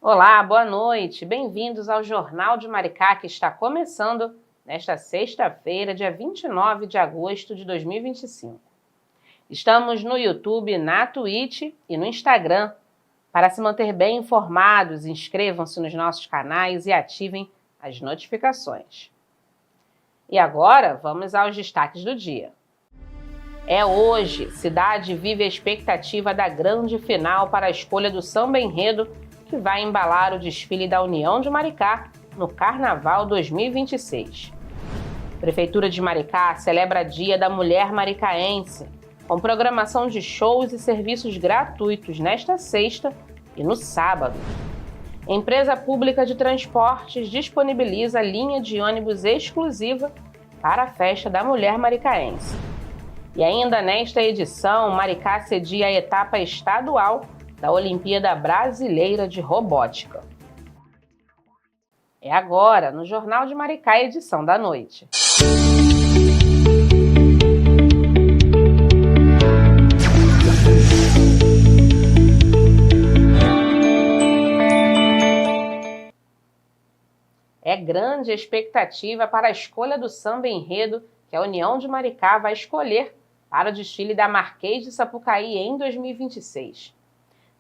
Olá, boa noite. Bem-vindos ao Jornal de Maricá, que está começando nesta sexta-feira, dia 29 de agosto de 2025. Estamos no YouTube, na Twitch e no Instagram. Para se manter bem informados, inscrevam-se nos nossos canais e ativem as notificações. E agora, vamos aos destaques do dia. É hoje, cidade vive a expectativa da grande final para a escolha do samba enredo que vai embalar o desfile da União de Maricá no Carnaval 2026. Prefeitura de Maricá celebra Dia da Mulher Maricaense, com programação de shows e serviços gratuitos nesta sexta e no sábado. Empresa Pública de Transportes disponibiliza linha de ônibus exclusiva para a Festa da Mulher Maricaense. E ainda nesta edição, Maricá cedia a etapa estadual da Olimpíada Brasileira de Robótica. É agora, no Jornal de Maricá, edição da noite. É grande a expectativa para a escolha do samba enredo que a União de Maricá vai escolher para o desfile da Marquês de Sapucaí em 2026.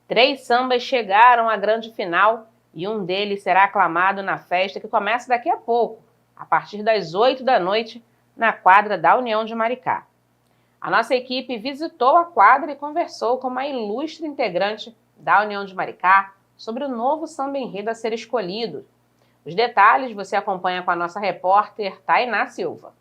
3 sambas chegaram à grande final e um deles será aclamado na festa que começa daqui a pouco, a partir das 8 da noite, na quadra da União de Maricá. A nossa equipe visitou a quadra e conversou com uma ilustre integrante da União de Maricá sobre o novo samba enredo a ser escolhido. Os detalhes você acompanha com a nossa repórter Tainá Silva.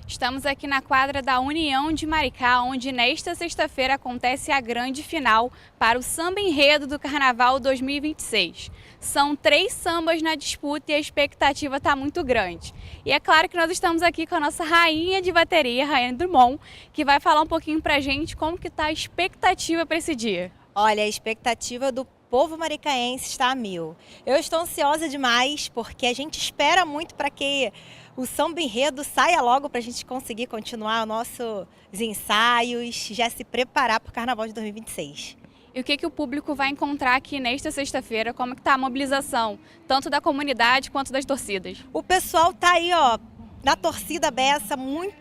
Estamos aqui na quadra da União de Maricá, onde nesta sexta-feira acontece a grande final para o samba enredo do Carnaval 2026. São 3 sambas na disputa e a expectativa está muito grande. E é claro que nós estamos aqui com a nossa rainha de bateria, Rayane Drummond, que vai falar um pouquinho pra gente como que está a expectativa para esse dia. Olha, a expectativa do povo maricaense está a 1000. Eu estou ansiosa demais porque a gente espera muito para que o samba enredo saia logo para a gente conseguir continuar os nossos ensaios, já se preparar para o Carnaval de 2026. E o que o público vai encontrar aqui nesta sexta-feira? Como que está a mobilização, tanto da comunidade quanto das torcidas? O pessoal tá aí, ó, na torcida beça,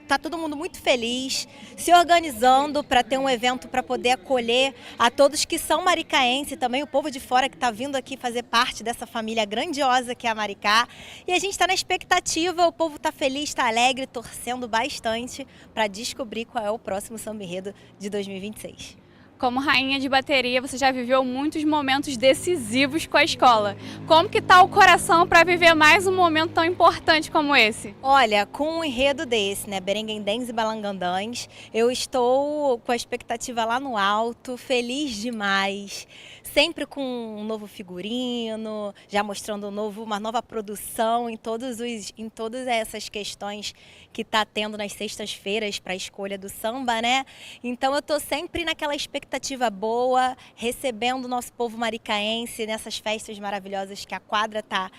tá todo mundo muito feliz, se organizando para ter um evento para poder acolher a todos que são maricaenses e também o povo de fora que está vindo aqui fazer parte dessa família grandiosa que é a Maricá. E a gente está na expectativa, o povo está feliz, está alegre, torcendo bastante para descobrir qual é o próximo samba enredo de 2026. Como rainha de bateria, você já viveu muitos momentos decisivos com a escola. Como que está o coração para viver mais um momento tão importante como esse? Olha, com um enredo desse, né, Berenguendens e Balangandãs, eu estou com a expectativa lá no alto, feliz demais. Sempre com um novo figurino, já mostrando uma nova produção em todas essas questões que está tendo nas sextas-feiras para a escolha do samba, né? Então eu estou sempre naquela expectativa boa, recebendo o nosso povo maricaense nessas festas maravilhosas que a quadra está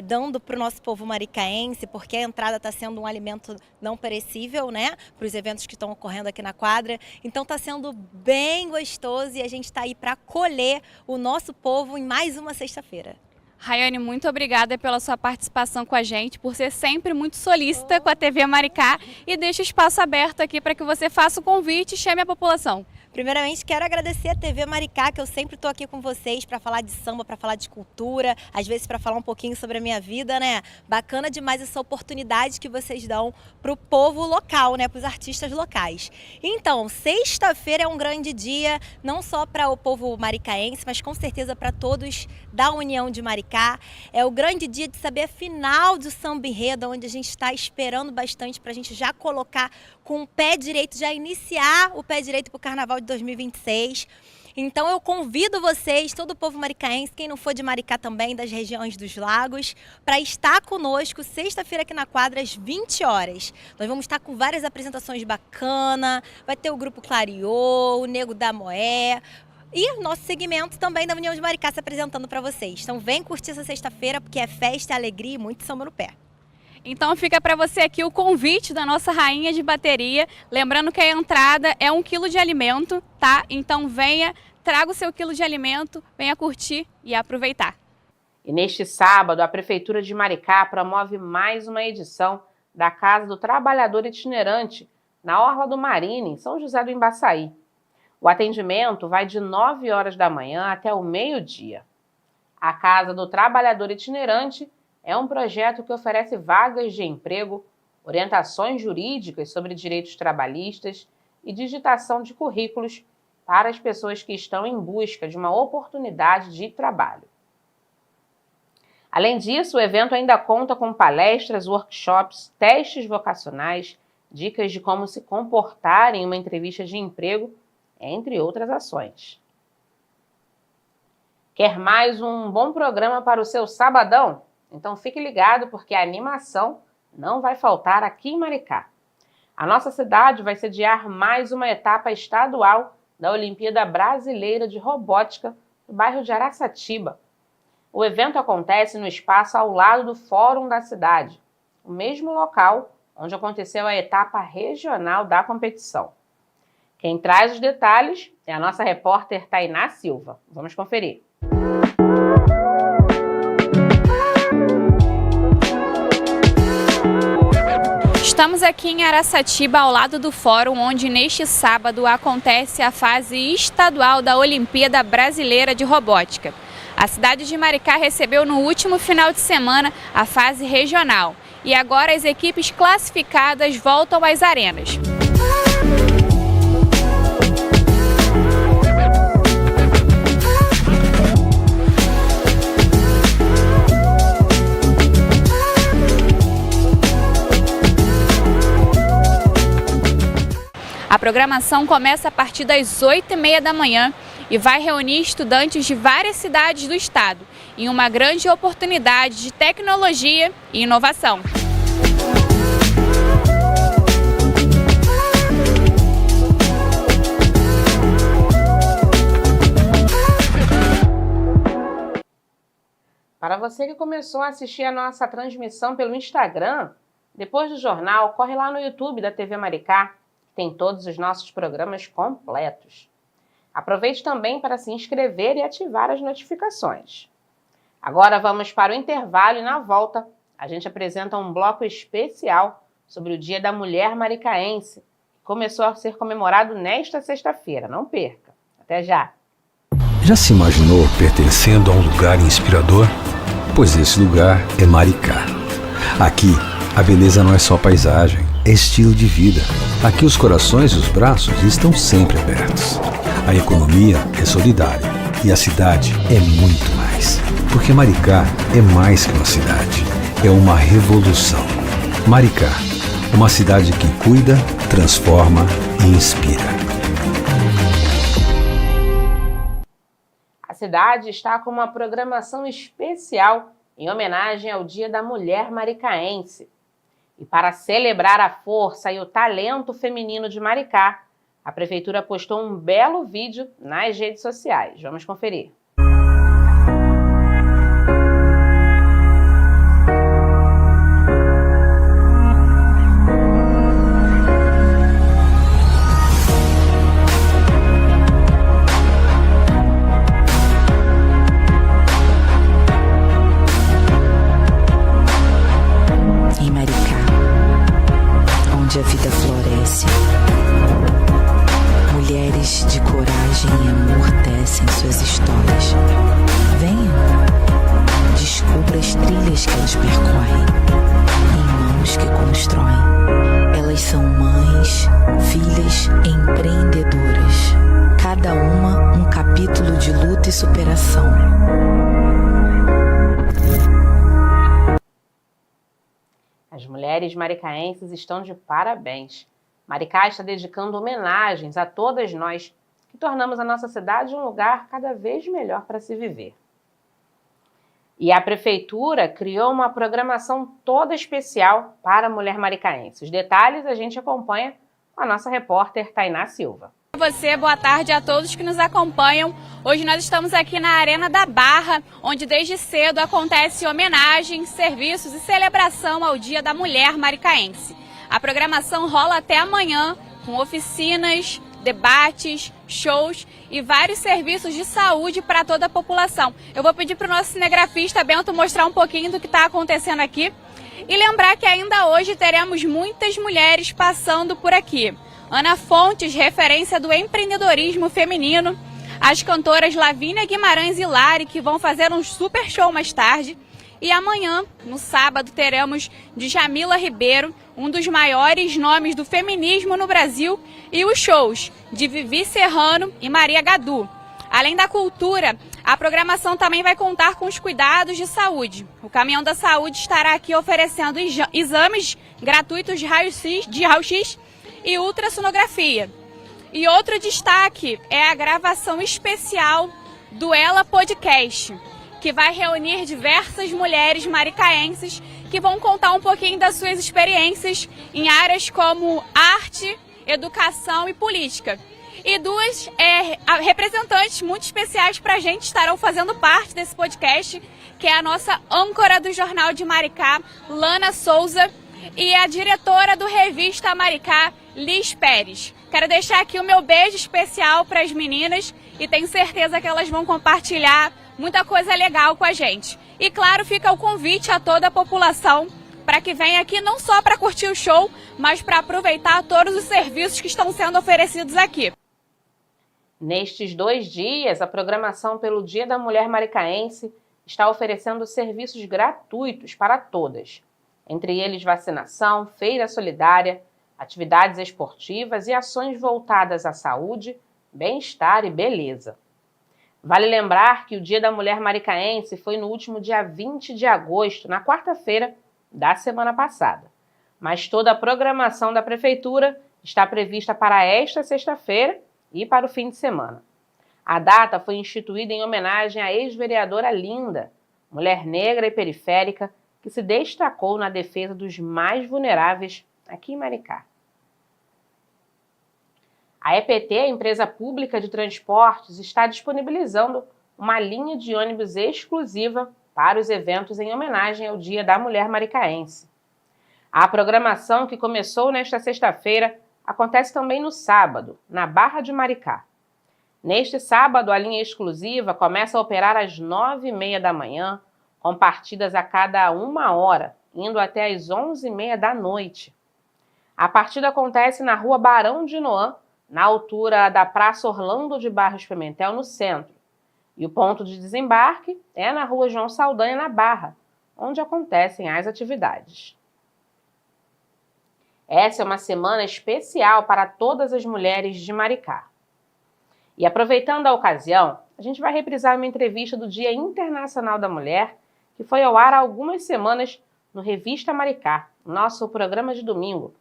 dando para o nosso povo maricaense, porque a entrada está sendo um alimento não perecível, né? Para os eventos que estão ocorrendo aqui na quadra. Então está sendo bem gostoso e a gente está aí para acolher o nosso povo em mais uma sexta-feira. Rayane, muito obrigada pela sua participação com a gente, por ser sempre muito solícita com a TV Maricá e deixa o espaço aberto aqui para que você faça o convite e chame a população. Primeiramente, quero agradecer a TV Maricá, que eu sempre estou aqui com vocês para falar de samba, para falar de cultura, às vezes para falar um pouquinho sobre a minha vida, né? Bacana demais essa oportunidade que vocês dão para o povo local, né? Para os artistas locais. Então, sexta-feira é um grande dia, não só para o povo maricaense, mas com certeza para todos da União de Maricá. É o grande dia de saber a final do samba enredo, onde a gente está esperando bastante para a gente já colocar com o pé direito, já iniciar o pé direito para o Carnaval de 2026. Então eu convido vocês, todo o povo maricaense, quem não for de Maricá também, das regiões dos lagos, para estar conosco sexta-feira aqui na quadra às 20 horas. Nós vamos estar com várias apresentações bacanas, vai ter o Grupo Clariô, o Nego da Moé, e o nosso segmento também da União de Maricá se apresentando para vocês. Então vem curtir essa sexta-feira, porque é festa, alegria e muito samba no pé. Então fica para você aqui o convite da nossa rainha de bateria. Lembrando que a entrada é 1 quilo de alimento, tá? Então venha traga o seu quilo de alimento, venha curtir e aproveitar. E neste sábado, a Prefeitura de Maricá promove mais uma edição da Casa do Trabalhador Itinerante, na Orla do Marine, em São José do Imbaçaí. O atendimento vai de 9 horas da manhã até o meio-dia. A Casa do Trabalhador Itinerante é um projeto que oferece vagas de emprego, orientações jurídicas sobre direitos trabalhistas e digitação de currículos para as pessoas que estão em busca de uma oportunidade de trabalho. Além disso, o evento ainda conta com palestras, workshops, testes vocacionais, dicas de como se comportar em uma entrevista de emprego, entre outras ações. Quer mais um bom programa para o seu sabadão? Então fique ligado porque a animação não vai faltar aqui em Maricá. A nossa cidade vai sediar mais uma etapa estadual da Olimpíada Brasileira de Robótica no bairro de Araçatiba. O evento acontece no espaço ao lado do Fórum da cidade, o mesmo local onde aconteceu a etapa regional da competição. Quem traz os detalhes é a nossa repórter Tainá Silva. Vamos conferir. Estamos aqui em Araçatiba, ao lado do fórum, onde neste sábado acontece a fase estadual da Olimpíada Brasileira de Robótica. A cidade de Maricá recebeu no último final de semana a fase regional e agora as equipes classificadas voltam às arenas. A programação começa a partir das 8h30 da manhã e vai reunir estudantes de várias cidades do estado em uma grande oportunidade de tecnologia e inovação. Para você que começou a assistir a nossa transmissão pelo Instagram, depois do jornal, corre lá no YouTube da TV Maricá, que tem todos os nossos programas completos. Aproveite também para se inscrever e ativar as notificações. Agora vamos para o intervalo e na volta a gente apresenta um bloco especial sobre o Dia da Mulher Maricaense, que começou a ser comemorado nesta sexta-feira. Não perca. Até já! Já se imaginou pertencendo a um lugar inspirador? Pois esse lugar é Maricá. Aqui, a beleza não é só paisagem, é estilo de vida. Aqui os corações e os braços estão sempre abertos. A economia é solidária e a cidade é muito mais. Porque Maricá é mais que uma cidade, é uma revolução. Maricá, uma cidade que cuida, transforma e inspira. A cidade está com uma programação especial em homenagem ao Dia da Mulher Maricaense. E para celebrar a força e o talento feminino de Maricá, a Prefeitura postou um belo vídeo nas redes sociais. Vamos conferir. Em Maricá, onde a vida floresce, mulheres de coragem e amor tecem suas histórias. Venha, descubra as trilhas que elas percorrem, em mãos que constroem. Elas são mães, filhas, empreendedoras. Cada uma um capítulo de luta e superação. As mulheres maricaenses estão de parabéns. Maricá está dedicando homenagens a todas nós que tornamos a nossa cidade um lugar cada vez melhor para se viver. E a Prefeitura criou uma programação toda especial para a mulher maricaense. Os detalhes a gente acompanha com a nossa repórter Tainá Silva. Você, boa tarde a todos que nos acompanham. Hoje nós estamos aqui na Arena da Barra, onde desde cedo acontece homenagens, serviços e celebração ao Dia da Mulher Maricaense. A programação rola até amanhã, com oficinas, debates, shows e vários serviços de saúde para toda a população. Eu vou pedir para o nosso cinegrafista Bento mostrar um pouquinho do que está acontecendo aqui. E lembrar que ainda hoje teremos muitas mulheres passando por aqui. Ana Fontes, referência do empreendedorismo feminino. As cantoras Lavínia Guimarães e Lari, que vão fazer um super show mais tarde. E amanhã, no sábado, teremos Djamila Ribeiro, um dos maiores nomes do feminismo no Brasil, e os shows de Vivi Serrano e Maria Gadu. Além da cultura, a programação também vai contar com os cuidados de saúde. O Caminhão da Saúde estará aqui oferecendo exames gratuitos de raio-x e ultrassonografia. E outro destaque é a gravação especial do Ela Podcast, que vai reunir diversas mulheres maricaenses que vão contar um pouquinho das suas experiências em áreas como arte, educação e política. E duas representantes muito especiais para a gente estarão fazendo parte desse podcast, que é a nossa âncora do Jornal de Maricá, Lana Souza, e a diretora do Revista Maricá, Liz Pérez. Quero deixar aqui o meu beijo especial para as meninas e tenho certeza que elas vão compartilhar muita coisa legal com a gente. E claro, fica o convite a toda a população para que venha aqui não só para curtir o show, mas para aproveitar todos os serviços que estão sendo oferecidos aqui. Nestes 2 dias, a programação pelo Dia da Mulher Maricaense está oferecendo serviços gratuitos para todas. Entre eles vacinação, feira solidária, atividades esportivas e ações voltadas à saúde, bem-estar e beleza. Vale lembrar que o Dia da Mulher Maricaense foi no último dia 20 de agosto, na quarta-feira da semana passada. Mas toda a programação da Prefeitura está prevista para esta sexta-feira e para o fim de semana. A data foi instituída em homenagem à ex-vereadora Linda, mulher negra e periférica que se destacou na defesa dos mais vulneráveis aqui em Maricá. A EPT, a empresa pública de transportes, está disponibilizando uma linha de ônibus exclusiva para os eventos em homenagem ao Dia da Mulher Maricaense. A programação, que começou nesta sexta-feira, acontece também no sábado, na Barra de Maricá. Neste sábado, a linha exclusiva começa a operar às 9h30 da manhã, com partidas a cada 1 hora, indo até às 11h30 da noite. A partida acontece na Rua Barão de Noã, na altura da Praça Orlando de Barros Pimentel, no centro. E o ponto de desembarque é na Rua João Saldanha, na Barra, onde acontecem as atividades. Essa é uma semana especial para todas as mulheres de Maricá. E aproveitando a ocasião, a gente vai reprisar uma entrevista do Dia Internacional da Mulher, que foi ao ar há algumas semanas no Revista Maricá, nosso programa de domingo.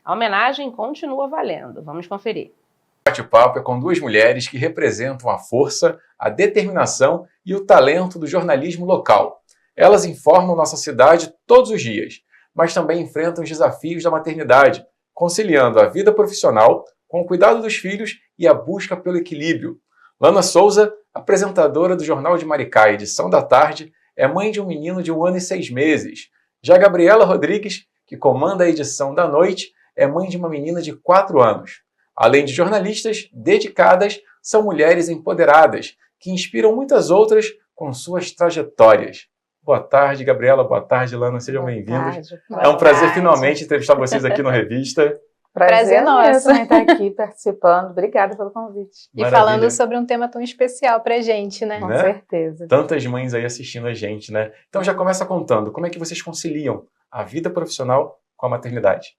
A homenagem continua valendo. Vamos conferir. O bate-papo é com 2 mulheres que representam a força, a determinação e o talento do jornalismo local. Elas informam nossa cidade todos os dias, mas também enfrentam os desafios da maternidade, conciliando a vida profissional com o cuidado dos filhos e a busca pelo equilíbrio. Lana Souza, apresentadora do Jornal de Maricá, edição da tarde, é mãe de um menino de 1 ano e 6 meses. Já Gabriela Rodrigues, que comanda a edição da noite, é mãe de uma menina de 4 anos. Além de jornalistas dedicadas, são mulheres empoderadas, que inspiram muitas outras com suas trajetórias. Boa tarde, Gabriela. Boa tarde, Lana. Sejam bem-vindos. É um prazer finalmente entrevistar vocês aqui no Revista. Prazer nosso estar aqui participando. Obrigada pelo convite. E falando sobre um tema tão especial pra gente, né? Com certeza. Tantas mães aí assistindo a gente, né? Então já começa contando, como é que vocês conciliam a vida profissional com a maternidade?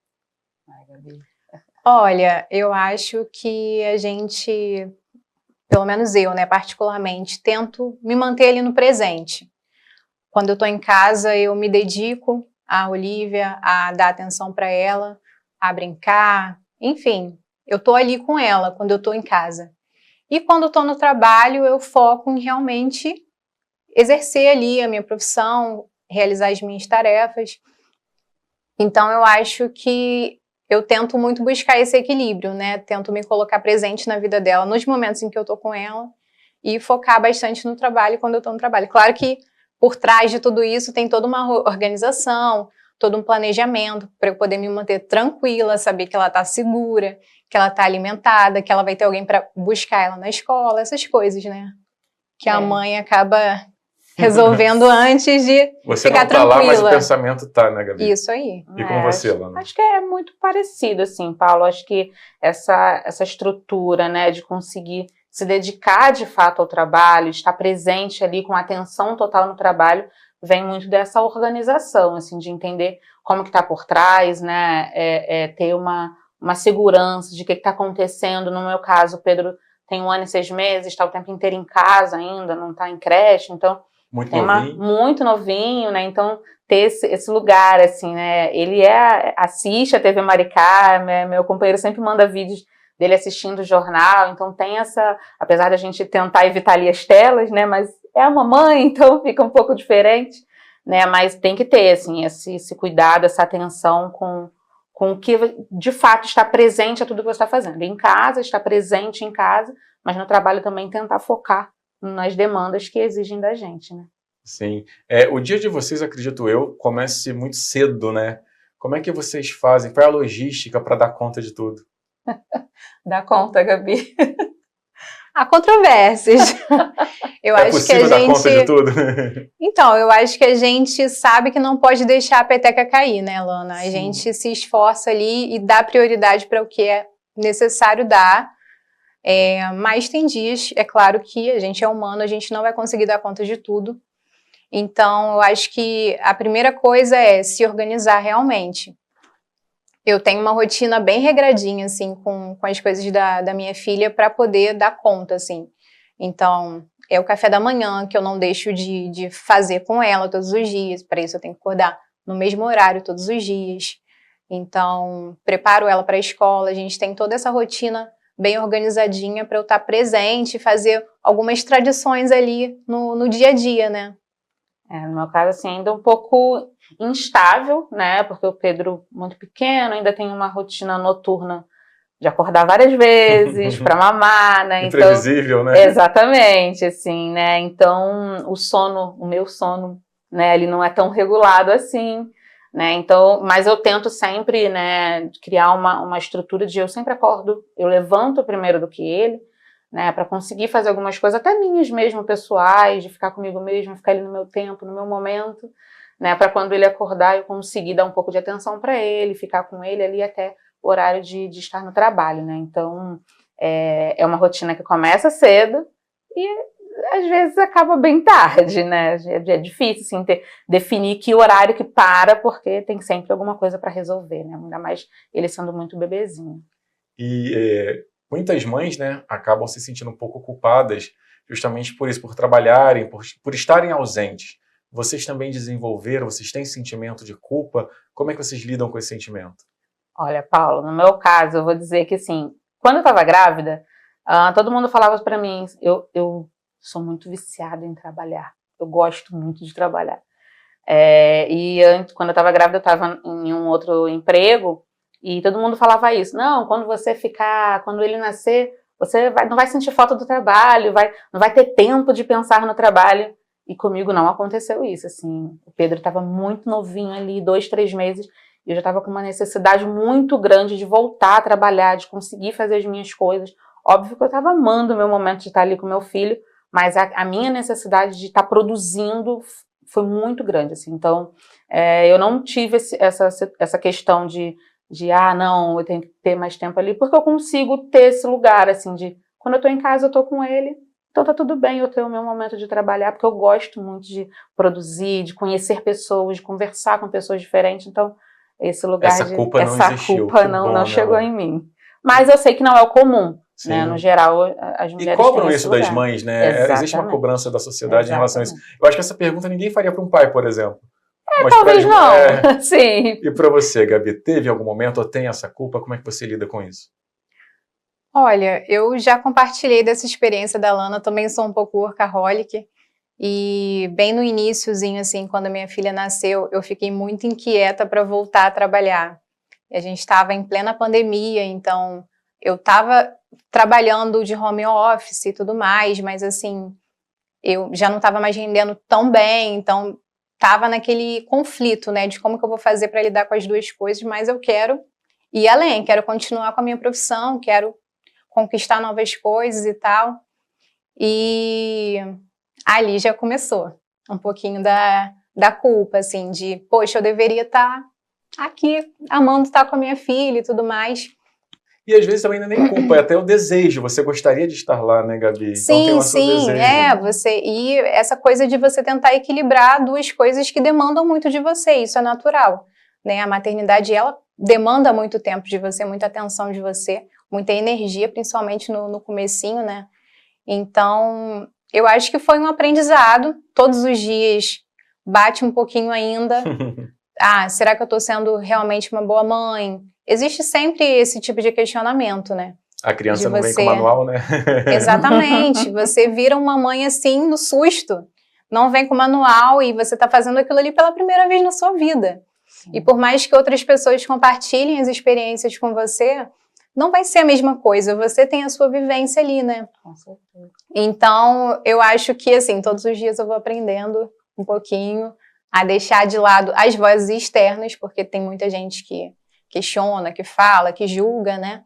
Ai, Gabi. Olha, eu acho que a gente, pelo menos eu, né, particularmente, tento me manter ali no presente. Quando eu tô em casa, eu me dedico à Olivia, a dar atenção para ela, a brincar, enfim, eu tô ali com ela quando eu tô em casa. E quando eu tô no trabalho, eu foco em realmente exercer ali a minha profissão, realizar as minhas tarefas. Então eu acho que eu tento muito buscar esse equilíbrio, né? Tento me colocar presente na vida dela nos momentos em que eu tô com ela e focar bastante no trabalho quando eu tô no trabalho. Claro que por trás de tudo isso tem toda uma organização, todo um planejamento para eu poder me manter tranquila, saber que ela está segura, que ela está alimentada, que ela vai ter alguém para buscar ela na escola, essas coisas, né? Que a mãe acaba resolvendo antes de Você ficar não tá tranquila. lá, mas o pensamento tá, né, Gabi? Isso aí. E com você, Lana? Acho que é muito parecido, assim, Paulo. Acho que essa estrutura, né, de conseguir se dedicar de fato ao trabalho, estar presente ali com atenção total no trabalho, vem muito dessa organização, assim, de entender como que está por trás, né, ter uma segurança de o que está acontecendo. No meu caso, o Pedro tem 1 ano e 6 meses, está o tempo inteiro em casa ainda, não está em creche, então Muito novinho. Muito novinho, né? Então, ter esse lugar, assim, né? Ele assiste a TV Maricá, meu companheiro sempre manda vídeos dele assistindo o jornal, então tem apesar da gente tentar evitar ali as telas, né? Mas é a mamãe, então fica um pouco diferente, né? Mas tem que ter, assim, esse cuidado, essa atenção com o que de fato está presente a tudo que você está fazendo. Em casa, está presente em casa, mas no trabalho também tentar focar nas demandas que exigem da gente, né? Sim. O dia de vocês, acredito eu, começa muito cedo, né? Como é que vocês fazem? Qual é a logística para dar conta de tudo? Dá conta, Gabi. Há controvérsias. Eu acho possível que a dar conta de gente... tudo? Então, eu acho que a gente sabe que não pode deixar a peteca cair, né, Lana? A gente se esforça ali e dá prioridade para o que é necessário dar. Mas tem dias, é claro que a gente é humano, a gente não vai conseguir dar conta de tudo. Então, eu acho que a primeira coisa é se organizar realmente. Eu tenho uma rotina bem regradinha, assim, com as coisas da minha filha para poder dar conta, assim. Então, é o café da manhã que eu não deixo de fazer com ela todos os dias. Para isso, eu tenho que acordar no mesmo horário todos os dias. Então, preparo ela para a escola. A gente tem toda essa rotina bem organizadinha para eu estar presente e fazer algumas tradições ali no dia a dia, né? No meu caso, assim, ainda um pouco instável, né? Porque o Pedro, muito pequeno, ainda tem uma rotina noturna de acordar várias vezes para mamar, né? Imprevisível, então, né? Exatamente, assim, né? Então, o meu sono, né? Ele não é tão regulado assim, né? Então, mas eu tento sempre, né? Criar uma estrutura de eu sempre acordo, eu levanto primeiro do que ele, né, para conseguir fazer algumas coisas, até minhas mesmo, pessoais, de ficar comigo mesmo, ficar ali no meu tempo, no meu momento, né, para quando ele acordar eu conseguir dar um pouco de atenção para ele, ficar com ele ali até o horário de estar no trabalho, né, então é uma rotina que começa cedo e às vezes acaba bem tarde, né, é difícil, assim, definir que horário que para, porque tem sempre alguma coisa para resolver, né, ainda mais ele sendo muito bebezinho. Muitas mães, né, acabam se sentindo um pouco culpadas justamente por isso, por trabalharem, por estarem ausentes. Vocês também desenvolveram, vocês têm sentimento de culpa? Como é que vocês lidam com esse sentimento? Olha, Paulo, no meu caso, eu vou dizer que, assim, quando eu estava grávida, todo mundo falava para mim, eu sou muito viciada em trabalhar, eu gosto muito de trabalhar. Quando eu estava grávida, eu estava em um outro emprego, e todo mundo falava isso, não, quando ele nascer, você não vai sentir falta do trabalho, não vai ter tempo de pensar no trabalho. E comigo não aconteceu isso, assim, o Pedro estava muito novinho ali, 2, 3 meses, e eu já estava com uma necessidade muito grande de voltar a trabalhar, de conseguir fazer as minhas coisas. Óbvio que eu estava amando o meu momento de estar ali com meu filho, mas a minha necessidade de estar produzindo foi muito grande, assim, então eu não tive essa questão de não, eu tenho que ter mais tempo ali, porque eu consigo ter esse lugar, assim, de quando eu tô em casa, eu tô com ele, então tá tudo bem eu ter o meu momento de trabalhar, porque eu gosto muito de produzir, de conhecer pessoas, de conversar com pessoas diferentes, então esse lugar essa culpa não existiu, não chegou em mim. Mas eu sei que não é o comum, né? No geral, as mulheres e cobram têm isso lugar. das mães, né? Exatamente. Existe uma cobrança da sociedade em relação a isso. Eu acho que essa pergunta ninguém faria para um pai, por exemplo. Mas talvez não, sim. E para você, Gabi, teve algum momento ou tem essa culpa? Como é que você lida com isso? Olha, eu já compartilhei dessa experiência da Lana, também sou um pouco workaholic, e bem no iniciozinho, assim, quando a minha filha nasceu, eu fiquei muito inquieta para voltar a trabalhar. E a gente estava em plena pandemia, então eu estava trabalhando de home office e tudo mais, mas assim, eu já não estava mais rendendo tão bem, então estava naquele conflito, né, de como que eu vou fazer para lidar com as duas coisas, mas eu quero ir além, quero continuar com a minha profissão, quero conquistar novas coisas e tal. E ali já começou um pouquinho da culpa, assim, de, poxa, eu deveria estar aqui, amando estar com a minha filha e tudo mais. E às vezes também não é nem culpa, é até o desejo. Você gostaria de estar lá, né, Gabi? Sim, então, tem o seu desejo. E essa coisa de você tentar equilibrar duas coisas que demandam muito de você, isso é natural, né? A maternidade, ela demanda muito tempo de você, muita atenção de você, muita energia, principalmente no comecinho, né? Então, eu acho que foi um aprendizado, todos os dias bate um pouquinho ainda. Será que eu estou sendo realmente uma boa mãe? Existe sempre esse tipo de questionamento, né? A criança não vem com manual, né? Exatamente. Você vira uma mãe assim, no susto. Não vem com manual e você está fazendo aquilo ali pela primeira vez na sua vida. Sim. E por mais que outras pessoas compartilhem as experiências com você, não vai ser a mesma coisa. Você tem a sua vivência ali, né? Com certeza. Então, eu acho que, assim, todos os dias eu vou aprendendo um pouquinho a deixar de lado as vozes externas, porque tem muita gente que questiona, que fala, que julga, né?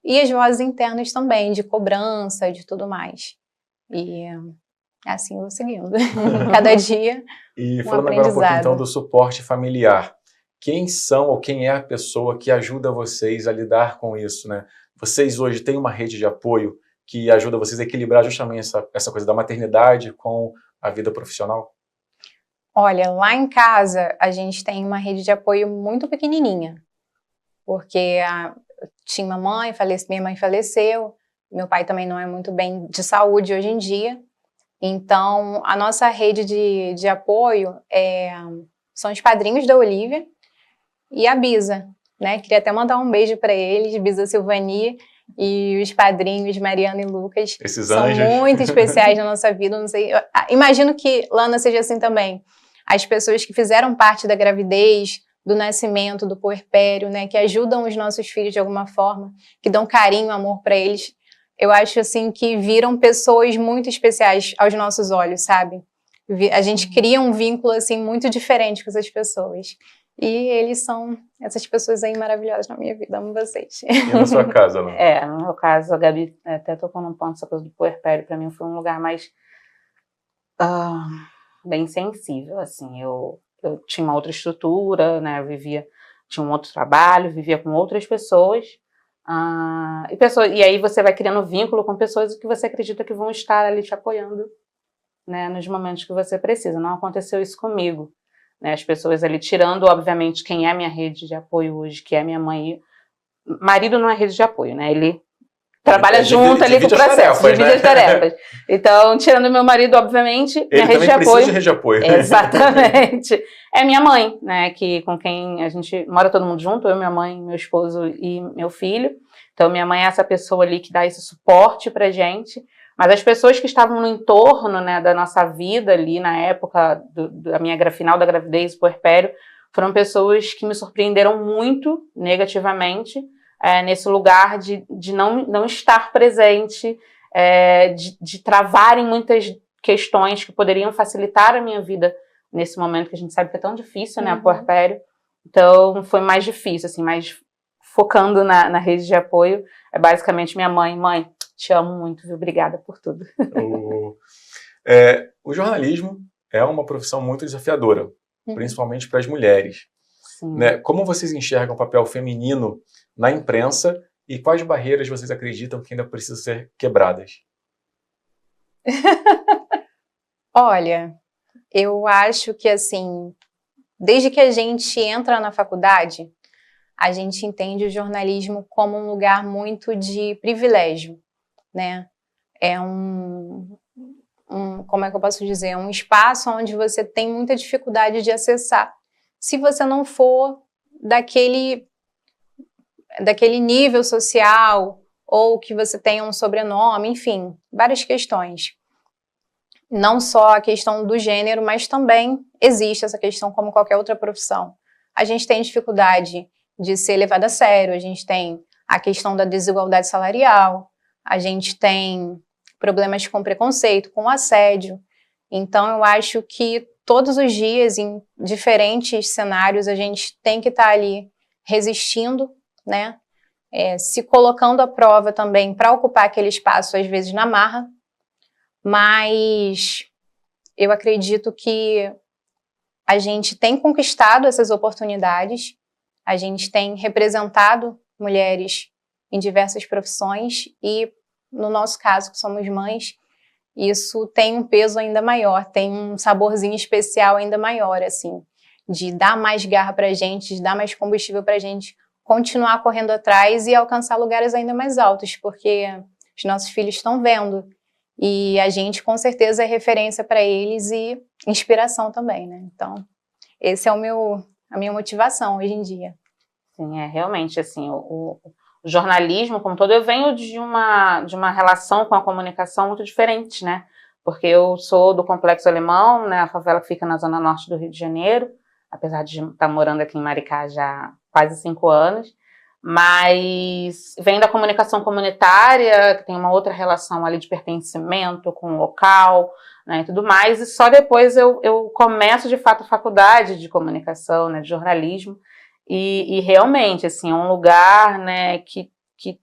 E as vozes internas também, de cobrança, de tudo mais. E assim eu vou seguindo. Cada dia E falando agora um pouquinho então do suporte familiar. Quem são ou quem é a pessoa que ajuda vocês a lidar com isso, né? Vocês hoje têm uma rede de apoio que ajuda vocês a equilibrar justamente essa coisa da maternidade com a vida profissional? Olha, lá em casa a gente tem uma rede de apoio muito pequenininha. Porque tinha uma mãe, minha mãe faleceu, meu pai também não é muito bem de saúde hoje em dia, então a nossa rede de apoio são os padrinhos da Olivia e a Bisa, né? Queria até mandar um beijo para eles, Bisa Silvani e os padrinhos Mariana e Lucas. Esses são anjos. Muito especiais na nossa vida, não sei, imagino que Lana seja assim também. As pessoas que fizeram parte da gravidez, do nascimento, do puerpério, né, que ajudam os nossos filhos de alguma forma, que dão carinho, amor para eles, eu acho assim que viram pessoas muito especiais aos nossos olhos, sabe? A gente cria um vínculo assim muito diferente com essas pessoas. E eles são essas pessoas aí maravilhosas na minha vida, amo vocês. E na sua casa, não? No meu caso, a Gabi até tocou num ponto, essa coisa do puerpério, para mim foi um lugar mais bem sensível, assim, eu tinha uma outra estrutura, né? Tinha um outro trabalho, vivia com outras pessoas, e aí você vai criando vínculo com pessoas que você acredita que vão estar ali te apoiando, né, nos momentos que você precisa. Não aconteceu isso comigo, né? As pessoas ali tirando, obviamente, quem é a minha rede de apoio hoje, que é a minha mãe. Marido não é rede de apoio, né? Ele trabalha junto ali com o processo, divide as tarefas. Então, tirando meu marido, obviamente, minha rede de apoio. Ele precisa de rede de apoio. Exatamente. É minha mãe, né, com quem a gente mora todo mundo junto, eu, minha mãe, meu esposo e meu filho. Então, minha mãe é essa pessoa ali que dá esse suporte pra gente. Mas as pessoas que estavam no entorno, né, da nossa vida ali na época da minha final da gravidez, puerpério, foram pessoas que me surpreenderam muito negativamente, nesse lugar de não estar presente, de travarem muitas questões que poderiam facilitar a minha vida nesse momento que a gente sabe que é tão difícil, né, a puerpério. Então foi mais difícil, assim, mais focando na rede de apoio, é basicamente minha mãe, te amo muito, viu? Obrigada por tudo. O jornalismo é uma profissão muito desafiadora, principalmente para as mulheres. Né? Como vocês enxergam o papel feminino na imprensa e quais barreiras vocês acreditam que ainda precisam ser quebradas? Olha, eu acho que, assim, desde que a gente entra na faculdade, a gente entende o jornalismo como um lugar muito de privilégio, né? É como é que eu posso dizer? Um espaço onde você tem muita dificuldade de acessar, se você não for daquele nível social, ou que você tenha um sobrenome, enfim, várias questões. Não só a questão do gênero, mas também existe essa questão como qualquer outra profissão. A gente tem dificuldade de ser levada a sério, a gente tem a questão da desigualdade salarial, a gente tem problemas com preconceito, com assédio. Então, eu acho que todos os dias, em diferentes cenários, a gente tem que estar ali resistindo, né? Se colocando à prova também para ocupar aquele espaço, às vezes na marra, mas eu acredito que a gente tem conquistado essas oportunidades, a gente tem representado mulheres em diversas profissões e, no nosso caso, que somos mães, isso tem um peso ainda maior, tem um saborzinho especial ainda maior, assim, de dar mais garra pra gente, de dar mais combustível pra gente continuar correndo atrás e alcançar lugares ainda mais altos, porque os nossos filhos estão vendo e a gente com certeza é referência para eles e inspiração também, né? Então, esse é a minha motivação hoje em dia. Sim, realmente, assim, o jornalismo como todo, eu venho de uma relação com a comunicação muito diferente, né? Porque eu sou do Complexo Alemão, né? A favela que fica na zona norte do Rio de Janeiro, apesar de estar morando aqui em Maricá já há quase 5 anos, mas vem da comunicação comunitária, que tem uma outra relação ali de pertencimento com o local, né, e tudo mais, e só depois eu começo, de fato, a faculdade de comunicação, né, de jornalismo, e realmente, assim, é um lugar, né, que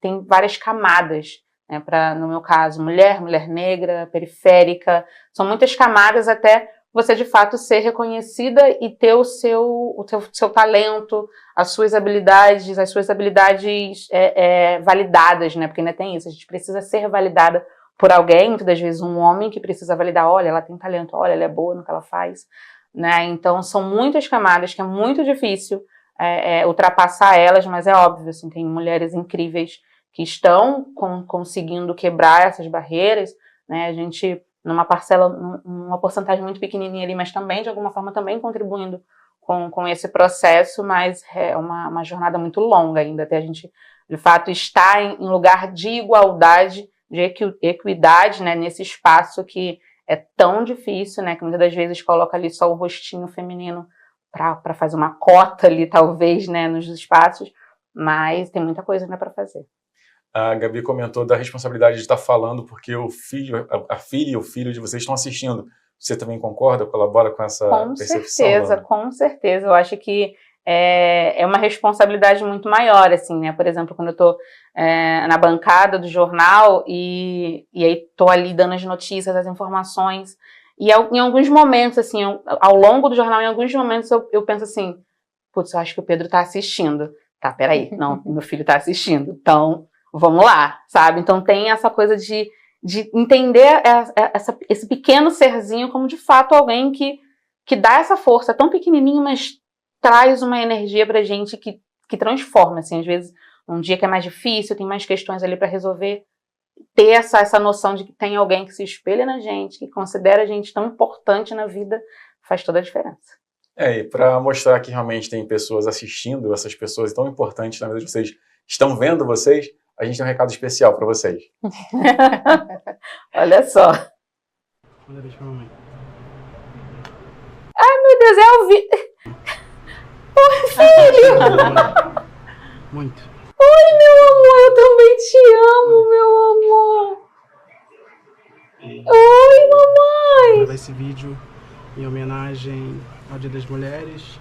tem várias camadas, né, no meu caso, mulher negra, periférica, são muitas camadas até você, de fato, ser reconhecida e ter o seu talento, as suas habilidades validadas, né? Porque ainda tem isso, a gente precisa ser validada por alguém, muitas das vezes um homem que precisa validar, olha, ela tem talento, olha, ela é boa no que ela faz, né? Então, são muitas camadas que é muito difícil ultrapassar elas, mas é óbvio, assim, tem mulheres incríveis que estão conseguindo quebrar essas barreiras, né? A gente, numa parcela, uma porcentagem muito pequenininha ali, mas também, de alguma forma, também contribuindo com esse processo, mas é uma jornada muito longa ainda, até a gente, de fato, estar em lugar de igualdade, de equidade, né, nesse espaço que é tão difícil, né, que muitas das vezes coloca ali só o rostinho feminino para fazer uma cota ali, talvez, né, nos espaços, mas tem muita coisa ainda para fazer. A Gabi comentou da responsabilidade de estar falando porque a filha e o filho de vocês estão assistindo. Você também concorda, colabora com essa percepção? Com certeza. Eu acho que é uma responsabilidade muito maior, assim, né? Por exemplo, quando eu estou na bancada do jornal e aí estou ali dando as notícias, as informações, e em alguns momentos, assim, ao longo do jornal, em alguns momentos eu penso assim, putz, eu acho que o Pedro está assistindo. Tá, peraí, não, meu filho está assistindo, então vamos lá, sabe? Então tem essa coisa de entender esse pequeno serzinho como, de fato, alguém que dá essa força tão pequenininho, mas traz uma energia pra gente que transforma, assim, às vezes, um dia que é mais difícil, tem mais questões ali para resolver, ter essa noção de que tem alguém que se espelha na gente, que considera a gente tão importante na vida, faz toda a diferença. E para mostrar que realmente tem pessoas assistindo, essas pessoas tão importantes na vida de vocês, estão vendo vocês, a gente tem um recado especial para vocês. Olha só. Manda beijo pra mamãe. Ai, meu Deus, é o Oi, filho! Muito. Oi, meu amor, eu também te amo, meu amor. Oi, mamãe! Vou gravar esse vídeo em homenagem ao Dia das Mulheres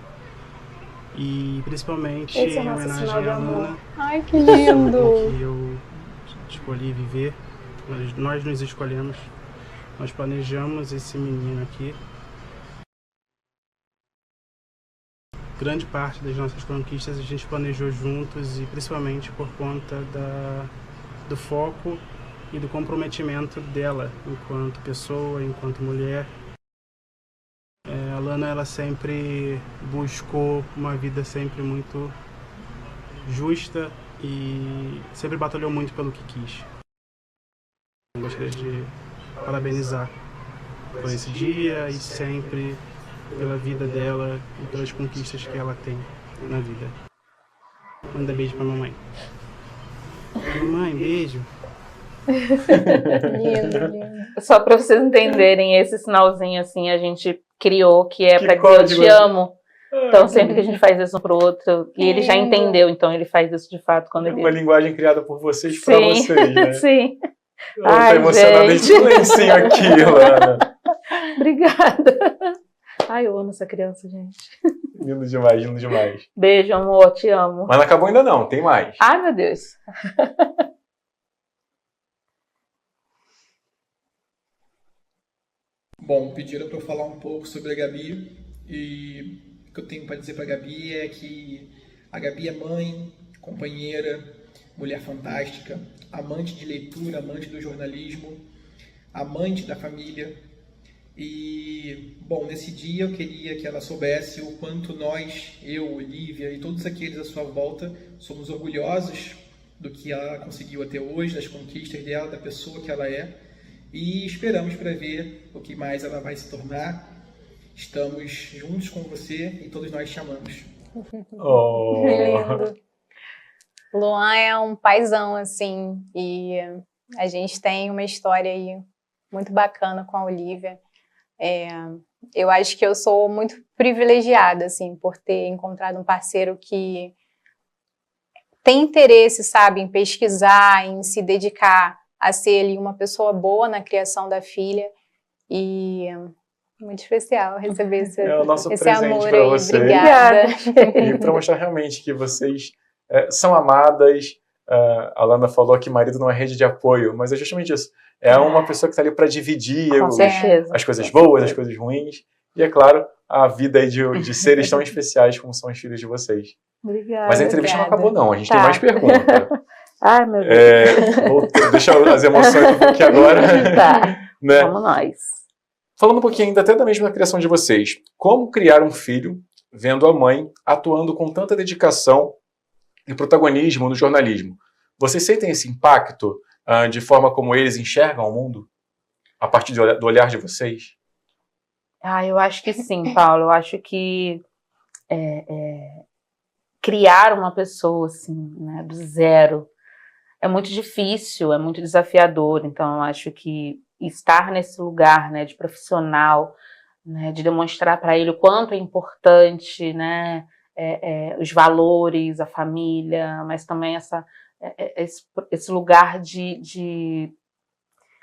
e principalmente Esse é em nosso homenagem sinal de à amor. Luna. Ai, que lindo! Que eu escolhi viver, nós nos escolhemos, nós planejamos esse menino aqui. Grande parte das nossas conquistas a gente planejou juntos e principalmente por conta do foco e do comprometimento dela enquanto pessoa, enquanto mulher. A Lana, ela sempre buscou uma vida sempre muito justa e sempre batalhou muito pelo que quis. Eu gostaria de parabenizar por esse dia e sempre pela vida dela e pelas conquistas que ela tem na vida. Manda beijo pra mamãe. Mamãe, beijo. Lindo, lindo. Só para vocês entenderem, esse sinalzinho assim a gente criou, que é para dizer eu te amo. Então sempre que a gente faz isso um pro outro, e ele já entendeu, então ele faz isso de fato quando ele... uma linguagem criada por vocês para vocês, né? Sim. Ai, tô emocionada em silêncio aqui, Lana. Obrigada. Ai, eu amo essa criança, gente. Lindo demais, lindo demais. Beijo, amor, te amo. Mas não acabou ainda não, tem mais. Ai, meu Deus. Bom, pediram para eu falar um pouco sobre a Gabi e o que eu tenho para dizer para a Gabi é que a Gabi é mãe, companheira, mulher fantástica, amante de leitura, amante do jornalismo, amante da família. E, bom, nesse dia eu queria que ela soubesse o quanto nós, eu, Olivia e todos aqueles à sua volta, somos orgulhosos do que ela conseguiu até hoje, das conquistas dela, da pessoa que ela é. E esperamos para ver o que mais ela vai se tornar. Estamos juntos com você e todos nós te amamos. Oh. Que lindo. Luan é um paizão, assim, e a gente tem uma história aí muito bacana com a Olivia. Eu acho que eu sou muito privilegiada, assim, por ter encontrado um parceiro que tem interesse, sabe, em pesquisar, em se dedicar a ser ali uma pessoa boa na criação da filha. E muito especial receber esse, o nosso esse presente amor pra aí. você. Obrigada. E para mostrar realmente que vocês são amadas. A Lana falou que marido não é rede de apoio, mas é justamente isso. É uma pessoa que está ali para dividir as coisas boas, as coisas ruins. E, é claro, a vida aí de seres tão especiais como são os filhos de vocês. Obrigada. Mas a entrevista não acabou, não. A gente tem mais perguntas. Ai, meu Deus. Deixa as emoções aqui agora. Tá. Né? Vamos nós. Falando um pouquinho ainda até da mesma criação de vocês. Como criar um filho vendo a mãe atuando com tanta dedicação e protagonismo no jornalismo? Vocês sentem esse impacto de forma como eles enxergam o mundo? A partir do olhar de vocês? Eu acho que sim, Paulo. Eu acho que criar uma pessoa assim, né, do zero é muito difícil, é muito desafiador. Então, eu acho que estar nesse lugar, né, de profissional, né, de demonstrar para ele o quanto é importante, né, os valores, a família, mas também esse lugar de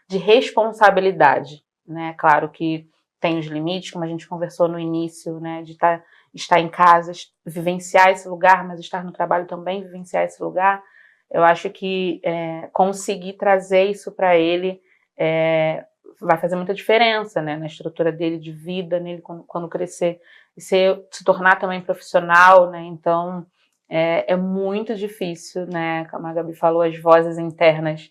responsabilidade, né? Claro que tem os limites, como a gente conversou no início, né, de estar em casa, vivenciar esse lugar, mas estar no trabalho também, vivenciar esse lugar. Eu acho que conseguir trazer isso para ele vai fazer muita diferença, né, na estrutura dele de vida, nele quando crescer e se tornar também profissional, né? Então é muito difícil, né? Como a Gabi falou, as vozes internas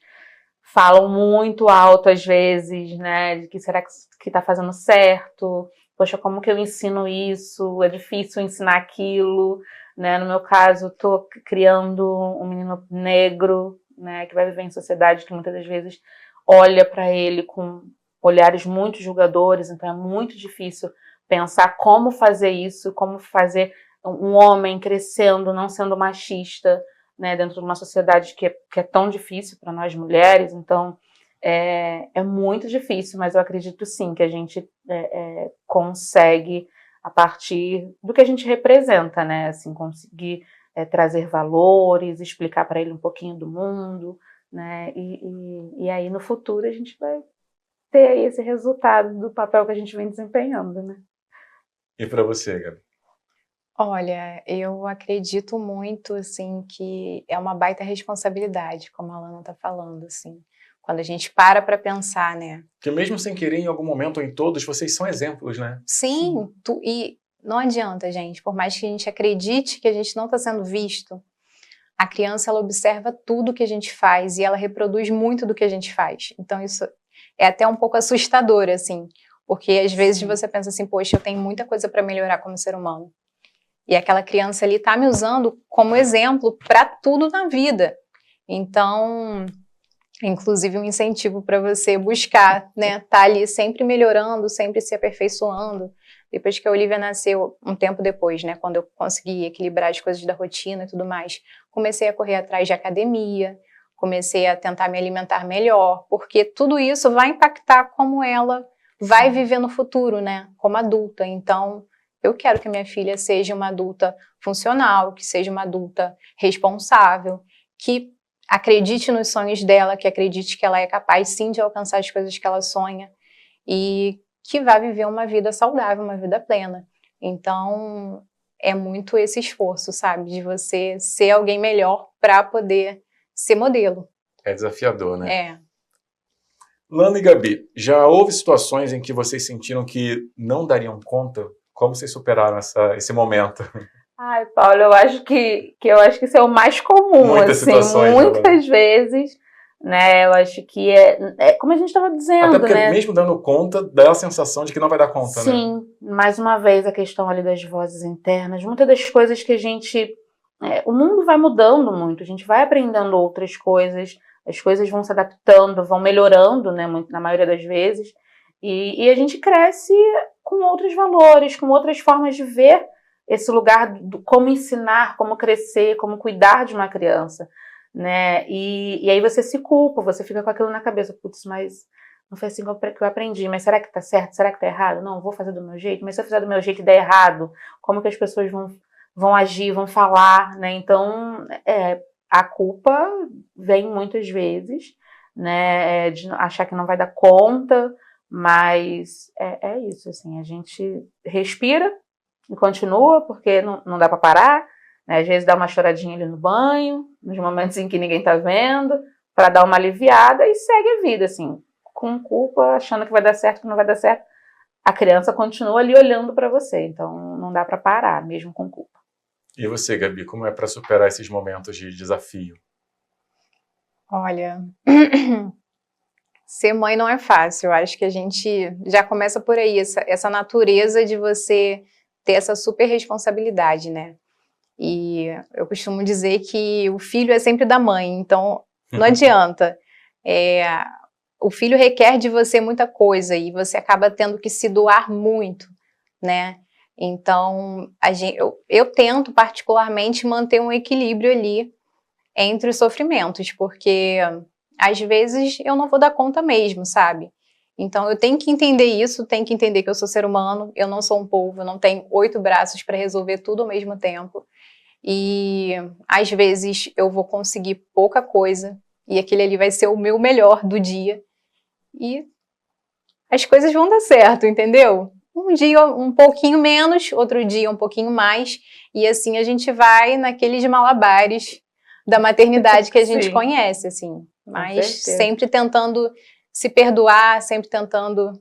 falam muito alto às vezes, né? De que será que está fazendo certo? Poxa, como que eu ensino isso? É difícil ensinar aquilo, né? No meu caso, estou criando um menino negro, né? Que vai viver em sociedade que muitas das vezes olha para ele com olhares muito julgadores, então é muito difícil pensar como fazer isso, como fazer um homem crescendo, não sendo machista, né, dentro de uma sociedade que é tão difícil para nós mulheres. Então é muito difícil, mas eu acredito sim que a gente consegue, a partir do que a gente representa, né, assim, conseguir trazer valores, explicar para ele um pouquinho do mundo, né, e aí no futuro a gente vai ter aí esse resultado do papel que a gente vem desempenhando, né. E para você, Gabi? Olha, eu acredito muito, assim, que é uma baita responsabilidade, como a Lana tá falando, assim. Quando a gente para pensar, né? Que mesmo sem querer, em algum momento ou em todos, vocês são exemplos, né? Sim, e não adianta, gente. Por mais que a gente acredite que a gente não está sendo visto, a criança, ela observa tudo que a gente faz e ela reproduz muito do que a gente faz. Então, isso é até um pouco assustador, assim. Porque, às vezes, você pensa assim, poxa, eu tenho muita coisa para melhorar como ser humano. E aquela criança ali tá me usando como exemplo para tudo na vida. Então, inclusive um incentivo para você buscar, né? Tá ali sempre melhorando, sempre se aperfeiçoando. Depois que a Olivia nasceu, um tempo depois, né? Quando eu consegui equilibrar as coisas da rotina e tudo mais, comecei a correr atrás de academia, comecei a tentar me alimentar melhor, porque tudo isso vai impactar como ela vai viver no futuro, né? Como adulta. Então, eu quero que a minha filha seja uma adulta funcional, que seja uma adulta responsável, que acredite nos sonhos dela, que acredite que ela é capaz, sim, de alcançar as coisas que ela sonha. E que vá viver uma vida saudável, uma vida plena. Então, é muito esse esforço, sabe? De você ser alguém melhor para poder ser modelo. É desafiador, né? É. Lana e Gabi, já houve situações em que vocês sentiram que não dariam conta? Como vocês superaram esse momento? Ai, Paulo, eu acho que isso é o mais comum, Muitas assim, situações, muitas vezes, né? Eu acho que é como a gente estava dizendo, Até porque né? mesmo dando conta, dá a sensação de que não vai dar conta, né? Sim, mais uma vez a questão ali das vozes internas, muitas das coisas que a gente... o mundo vai mudando muito, a gente vai aprendendo outras coisas, as coisas vão se adaptando, vão melhorando, né, muito, na maioria das vezes, e a gente cresce com outros valores, com outras formas de ver esse lugar do como ensinar, como crescer, como cuidar de uma criança, né? E aí você se culpa, você fica com aquilo na cabeça, putz, mas não foi assim que eu aprendi, mas será que tá certo? Será que tá errado? Não, vou fazer do meu jeito, mas se eu fizer do meu jeito e der errado, como que as pessoas vão agir, vão falar, né? Então, a culpa vem muitas vezes, né? De achar que não vai dar conta, mas é isso, assim, a gente respira e continua, porque não dá para parar, né? Às vezes dá uma choradinha ali no banho, nos momentos em que ninguém tá vendo, para dar uma aliviada e segue a vida, assim, com culpa, achando que vai dar certo, que não vai dar certo. A criança continua ali olhando para você, então não dá para parar, mesmo com culpa. E você, Gabi, como é para superar esses momentos de desafio? Olha, ser mãe não é fácil. Eu acho que a gente já começa por aí, essa natureza de você ter essa super responsabilidade, né? E eu costumo dizer que o filho é sempre da mãe, então não adianta. O filho requer de você muita coisa e você acaba tendo que se doar muito, né? Então, eu tento particularmente manter um equilíbrio ali entre os sofrimentos, porque às vezes eu não vou dar conta mesmo, sabe? Então eu tenho que entender isso, tenho que entender que eu sou ser humano, eu não sou um polvo, eu não tenho 8 braços para resolver tudo ao mesmo tempo. E às vezes eu vou conseguir pouca coisa e aquele ali vai ser o meu melhor do dia. E as coisas vão dar certo, entendeu? Um dia um pouquinho menos, outro dia um pouquinho mais, e assim a gente vai naqueles malabares da maternidade que a gente conhece, assim. Mas sempre tentando se perdoar, sempre tentando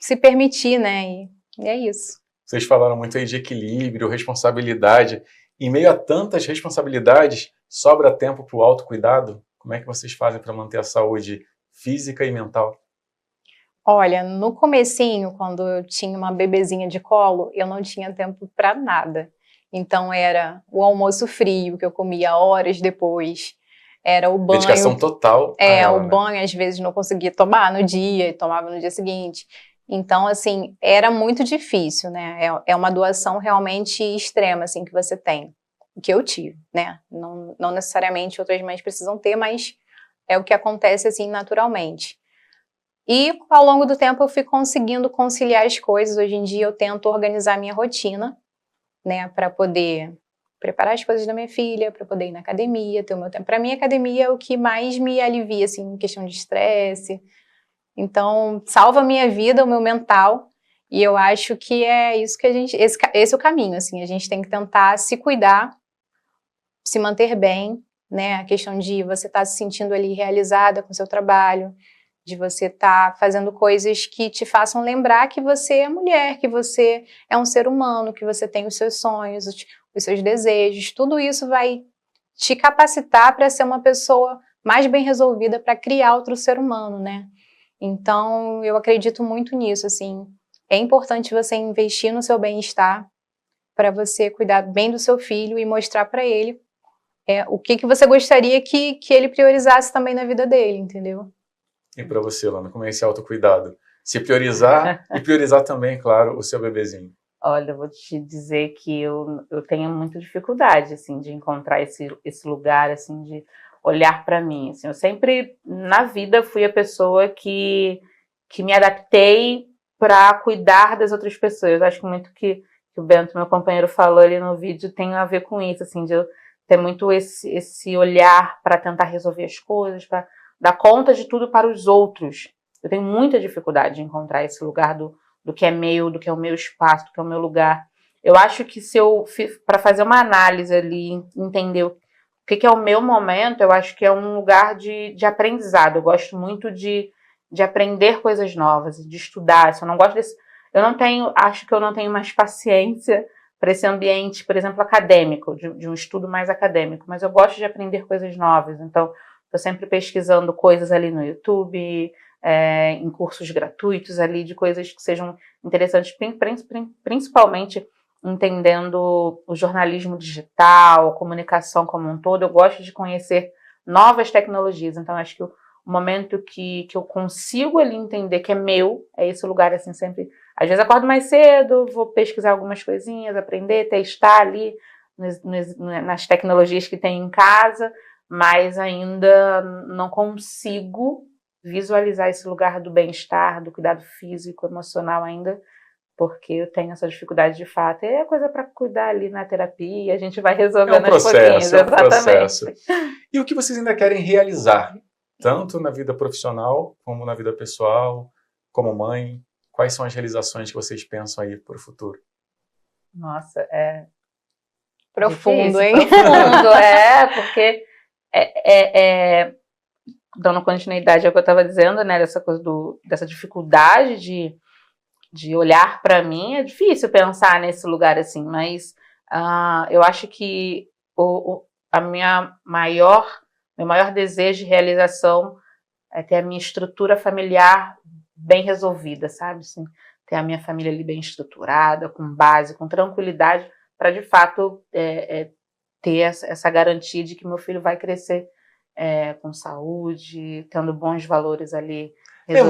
se permitir, né? E é isso. Vocês falaram muito aí de equilíbrio, responsabilidade. Em meio a tantas responsabilidades, sobra tempo para o autocuidado? Como é que vocês fazem para manter a saúde física e mental? Olha, no comecinho, quando eu tinha uma bebezinha de colo, eu não tinha tempo para nada. Então era o almoço frio que eu comia horas depois, era o banho. Dedicação total. O banho às vezes não conseguia tomar no dia e tomava no dia seguinte. Então, assim, era muito difícil, né? É uma doação realmente extrema, assim, que você tem. Que eu tive, né? Não necessariamente outras mães precisam ter, mas é o que acontece, assim, naturalmente. E ao longo do tempo eu fui conseguindo conciliar as coisas. Hoje em dia eu tento organizar a minha rotina, né, para poder preparar as coisas da minha filha, para poder ir na academia, ter o meu tempo. Para mim, a academia é o que mais me alivia, assim, em questão de estresse. Então, salva a minha vida, o meu mental, e eu acho que é isso que a gente... Esse é o caminho, assim, a gente tem que tentar se cuidar, se manter bem, né, a questão de você estar se sentindo ali realizada com o seu trabalho, de você estar fazendo coisas que te façam lembrar que você é mulher, que você é um ser humano, que você tem os seus sonhos, os seus desejos. Tudo isso vai te capacitar para ser uma pessoa mais bem resolvida, para criar outro ser humano, né? Então, eu acredito muito nisso, assim. É importante você investir no seu bem-estar para você cuidar bem do seu filho e mostrar para ele o que você gostaria que ele priorizasse também na vida dele, entendeu? E para você, Lana, como é esse autocuidado? Se priorizar e priorizar também, claro, o seu bebezinho. Olha, eu vou te dizer que eu tenho muita dificuldade, assim, de encontrar esse lugar, assim, de olhar para mim. Assim, eu sempre, na vida, fui a pessoa que me adaptei para cuidar das outras pessoas. Eu acho muito que o Bento, meu companheiro, falou ali no vídeo, tem a ver com isso, assim, de eu ter muito esse olhar para tentar resolver as coisas, para dar conta de tudo para os outros. eu tenho muita dificuldade de encontrar esse lugar do que é meu, do que é o meu espaço, do que é o meu lugar. Eu acho que para fazer uma análise ali, entender o que é o meu momento, eu acho que é um lugar de aprendizado. Eu gosto muito de aprender coisas novas, de estudar. Eu não gosto desse, acho que eu não tenho mais paciência para esse ambiente, por exemplo, acadêmico, de um estudo mais acadêmico, mas eu gosto de aprender coisas novas. Então, estou sempre pesquisando coisas ali no YouTube, em cursos gratuitos ali, de coisas que sejam interessantes, principalmente entendendo o jornalismo digital, a comunicação como um todo. Eu gosto de conhecer novas tecnologias. Então, acho que o momento que eu consigo ali entender que é meu, é esse lugar, assim, sempre. Às vezes acordo mais cedo, vou pesquisar algumas coisinhas, aprender, testar ali nas tecnologias que tem em casa, mas ainda não consigo visualizar esse lugar do bem-estar, do cuidado físico, emocional ainda, porque eu tenho essa dificuldade de fato. É coisa para cuidar ali na terapia, a gente vai resolvendo aos pouquinhos. É um processo. E o que vocês ainda querem realizar, tanto na vida profissional como na vida pessoal, como mãe? Quais são as realizações que vocês pensam aí para o futuro? Nossa, é profundo, difícil, hein? Profundo, porque dando continuidade ao que eu estava dizendo, né, dessa coisa dessa dificuldade de olhar para mim, é difícil pensar nesse lugar assim, mas eu acho que meu maior desejo de realização é ter a minha estrutura familiar bem resolvida, sabe? Assim, ter a minha família ali bem estruturada, com base, com tranquilidade, para de fato ter essa garantia de que meu filho vai crescer com saúde, tendo bons valores ali.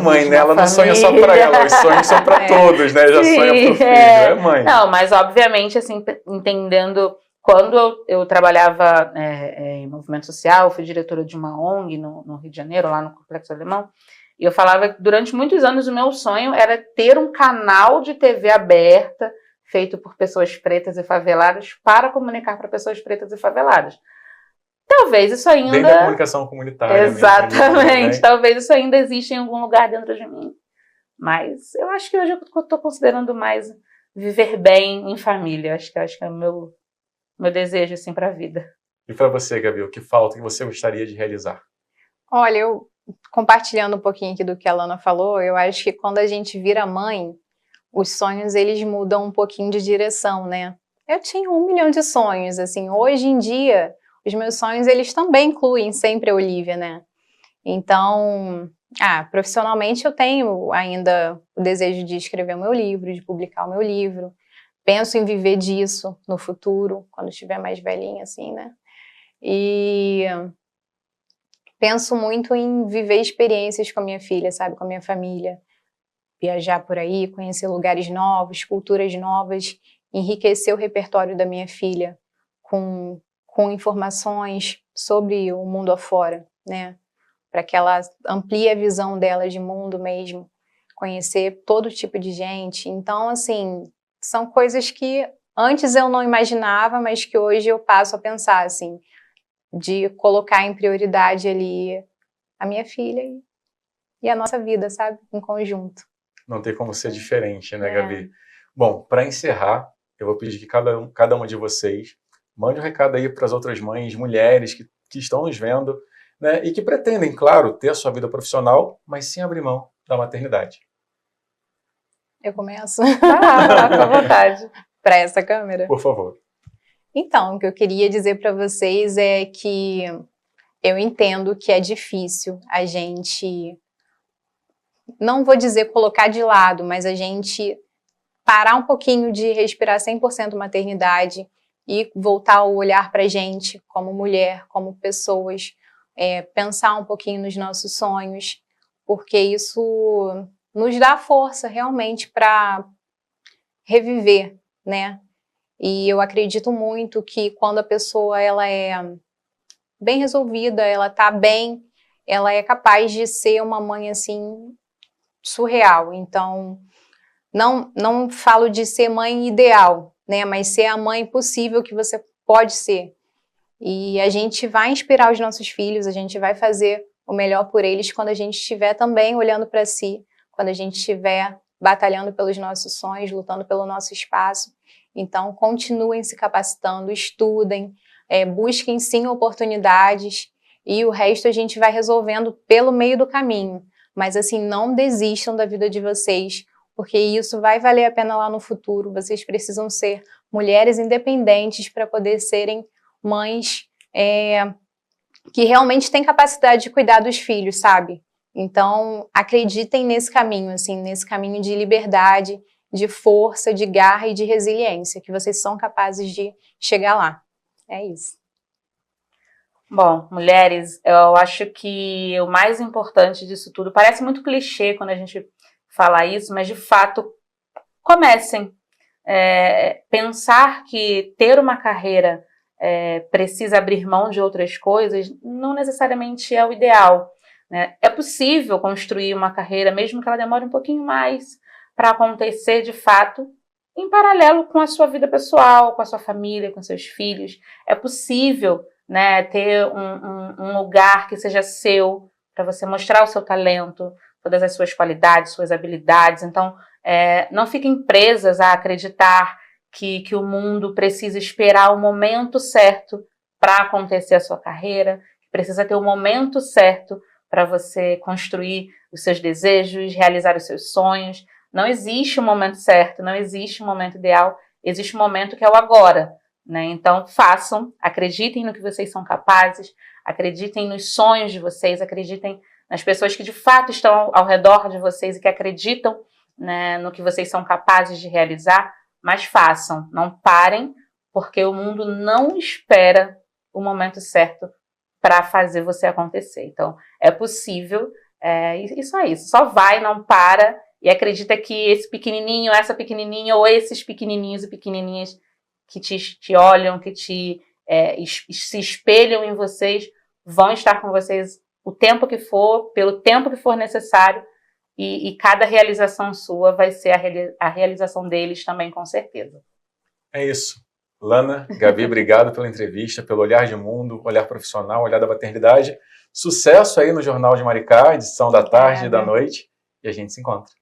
Mãe, né? Ela não sonha só para ela, os sonhos são para todos, né? Já sonha pro filho, é mãe. Não, mas obviamente, assim, entendendo, quando eu trabalhava em movimento social, fui diretora de uma ONG no Rio de Janeiro, lá no Complexo Alemão, e eu falava que durante muitos anos o meu sonho era ter um canal de TV aberta, feito por pessoas pretas e faveladas, para comunicar para pessoas pretas e faveladas. Talvez isso ainda... Dentro da comunicação comunitária. Exatamente. Mesmo, né? Talvez isso ainda exista em algum lugar dentro de mim. Mas eu acho que hoje eu estou considerando mais viver bem em família. Acho que é o meu desejo, assim, para a vida. E para você, Gabi, o que falta, o que você gostaria de realizar? Olha, eu compartilhando um pouquinho aqui do que a Lana falou, eu acho que quando a gente vira mãe, os sonhos, eles mudam um pouquinho de direção, né? Eu tinha 1 milhão de sonhos, assim, hoje em dia... Os meus sonhos, eles também incluem sempre a Olivia, né? Então, profissionalmente eu tenho ainda o desejo de escrever o meu livro, de publicar o meu livro. Penso em viver disso no futuro, quando estiver mais velhinha, assim, né? E penso muito em viver experiências com a minha filha, sabe? Com a minha família. Viajar por aí, conhecer lugares novos, culturas novas, enriquecer o repertório da minha filha com informações sobre o mundo afora, né? Para que ela amplie a visão dela de mundo mesmo, conhecer todo tipo de gente. Então, assim, são coisas que antes eu não imaginava, mas que hoje eu passo a pensar, assim, de colocar em prioridade ali a minha filha e a nossa vida, sabe? Em conjunto. Não tem como ser diferente, né, Gabi? Bom, para encerrar, eu vou pedir que cada uma de vocês mande um recado aí para as outras mães, mulheres que estão nos vendo, né, e que pretendem, claro, ter a sua vida profissional, mas sem abrir mão da maternidade. Eu começo? Vai lá, com vontade. Para essa câmera? Por favor. Então, o que eu queria dizer para vocês é que eu entendo que é difícil a gente, não vou dizer colocar de lado, mas a gente parar um pouquinho de respirar 100% maternidade e voltar o olhar para a gente como mulher, como pessoas, pensar um pouquinho nos nossos sonhos, porque isso nos dá força realmente para reviver, né? E eu acredito muito que quando a pessoa ela é bem resolvida, ela tá bem, ela é capaz de ser uma mãe assim surreal. Então, não falo de ser mãe ideal, né? Mas ser a mãe possível que você pode ser. E a gente vai inspirar os nossos filhos, a gente vai fazer o melhor por eles quando a gente estiver também olhando para si, quando a gente estiver batalhando pelos nossos sonhos, lutando pelo nosso espaço. Então, continuem se capacitando, estudem, busquem sim oportunidades e o resto a gente vai resolvendo pelo meio do caminho. Mas assim, não desistam da vida de vocês, porque isso vai valer a pena lá no futuro. Vocês precisam ser mulheres independentes para poder serem mães que realmente têm capacidade de cuidar dos filhos, sabe? Então, acreditem nesse caminho, assim, nesse caminho de liberdade, de força, de garra e de resiliência, que vocês são capazes de chegar lá. É isso. Bom, mulheres, eu acho que o mais importante disso tudo, parece muito clichê quando a gente fala isso, mas de fato, comecem. Pensar que ter uma carreira precisa abrir mão de outras coisas, não necessariamente é o ideal, né? É possível construir uma carreira, mesmo que ela demore um pouquinho mais para acontecer de fato, em paralelo com a sua vida pessoal, com a sua família, com seus filhos. É possível, né, ter um lugar que seja seu, para você mostrar o seu talento, todas as suas qualidades, suas habilidades. Então, não fiquem presas a acreditar que o mundo precisa esperar o momento certo para acontecer a sua carreira, precisa ter o momento certo para você construir os seus desejos, realizar os seus sonhos. Não existe um momento certo, não existe um momento ideal, existe um momento que é o agora, né? Então, façam, acreditem no que vocês são capazes, acreditem nos sonhos de vocês, acreditem nas pessoas que de fato estão ao redor de vocês e que acreditam, né, no que vocês são capazes de realizar, mas façam, não parem, porque o mundo não espera o momento certo para fazer você acontecer. Então, é possível, isso é isso, só vai, não para, e acredita que esse pequenininho, essa pequenininha, ou esses pequenininhos e pequenininhas que te olham, que se espelham em vocês, vão estar com vocês o tempo que for, pelo tempo que for necessário, e cada realização sua vai ser a realização deles também, com certeza. É isso. Lana, Gabi, obrigado pela entrevista, pelo olhar de mundo, olhar profissional, olhar da paternidade. Sucesso aí no Jornal de Maricá, edição da tarde e da noite, e a gente se encontra.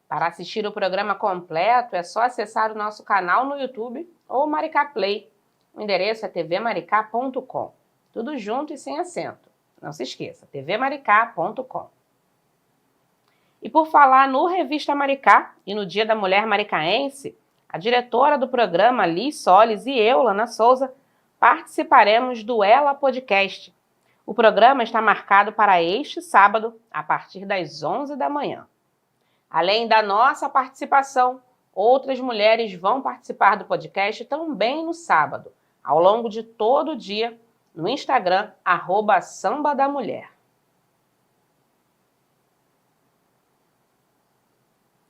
Para assistir o programa completo, é só acessar o nosso canal no YouTube ou Maricá Play. O endereço é tvmaricá.com. Tudo junto e sem acento. Não se esqueça, tvmaricá.com. E por falar no Revista Maricá e no Dia da Mulher Maricaense, a diretora do programa, Liz Solis, e eu, Lana Souza, participaremos do Ela Podcast. O programa está marcado para este sábado, a partir das 11 da manhã. Além da nossa participação, outras mulheres vão participar do podcast também no sábado, ao longo de todo o dia, no Instagram, @sambadamulher.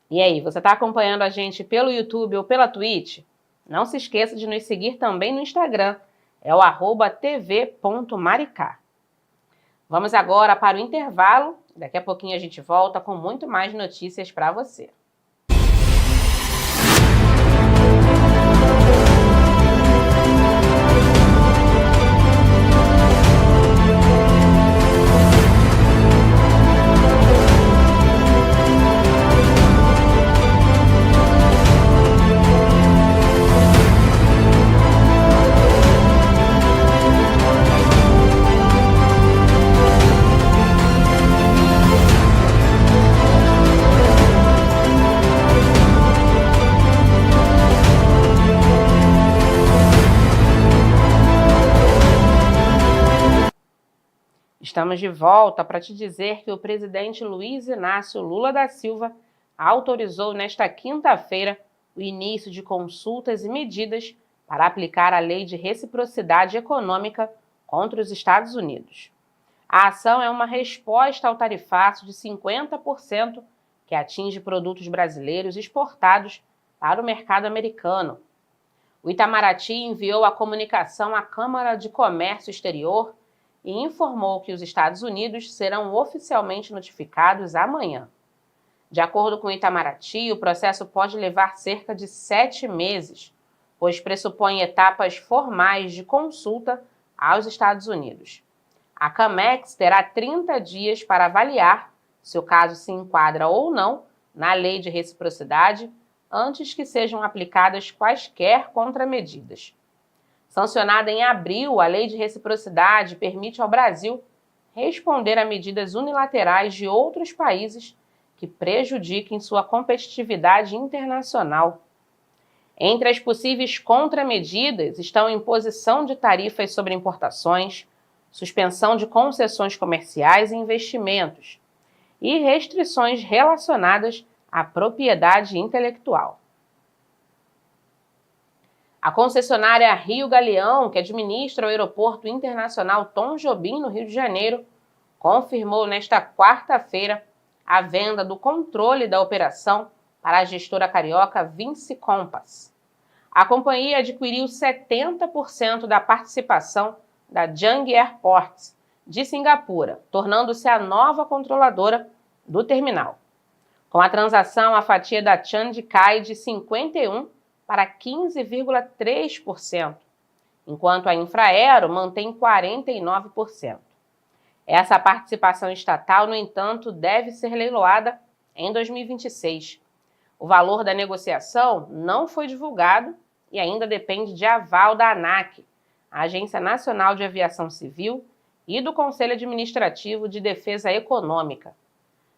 E aí, você está acompanhando a gente pelo YouTube ou pela Twitch? Não se esqueça de nos seguir também no Instagram, é o @tv.maricá. Vamos agora para o intervalo, daqui a pouquinho a gente volta com muito mais notícias para você. Estamos de volta para te dizer que o presidente Luiz Inácio Lula da Silva autorizou nesta quinta-feira o início de consultas e medidas para aplicar a Lei de Reciprocidade Econômica contra os Estados Unidos. A ação é uma resposta ao tarifaço de 50% que atinge produtos brasileiros exportados para o mercado americano. O Itamaraty enviou a comunicação à Câmara de Comércio Exterior e informou que os Estados Unidos serão oficialmente notificados amanhã. De acordo com o Itamaraty, o processo pode levar cerca de 7 meses, pois pressupõe etapas formais de consulta aos Estados Unidos. A Camex terá 30 dias para avaliar se o caso se enquadra ou não na lei de reciprocidade antes que sejam aplicadas quaisquer contramedidas. Sancionada em abril, a lei de reciprocidade permite ao Brasil responder a medidas unilaterais de outros países que prejudiquem sua competitividade internacional. Entre as possíveis contramedidas estão imposição de tarifas sobre importações, suspensão de concessões comerciais e investimentos, e restrições relacionadas à propriedade intelectual. A concessionária Rio Galeão, que administra o Aeroporto Internacional Tom Jobim, no Rio de Janeiro, confirmou nesta quarta-feira a venda do controle da operação para a gestora carioca Vinci Compass. A companhia adquiriu 70% da participação da Changi Airports de Singapura, tornando-se a nova controladora do terminal. Com a transação, a fatia da Changi cai de 51% para 15,3%, enquanto a Infraero mantém 49%. Essa participação estatal, no entanto, deve ser leiloada em 2026. O valor da negociação não foi divulgado e ainda depende de aval da ANAC, a Agência Nacional de Aviação Civil, e do Conselho Administrativo de Defesa Econômica.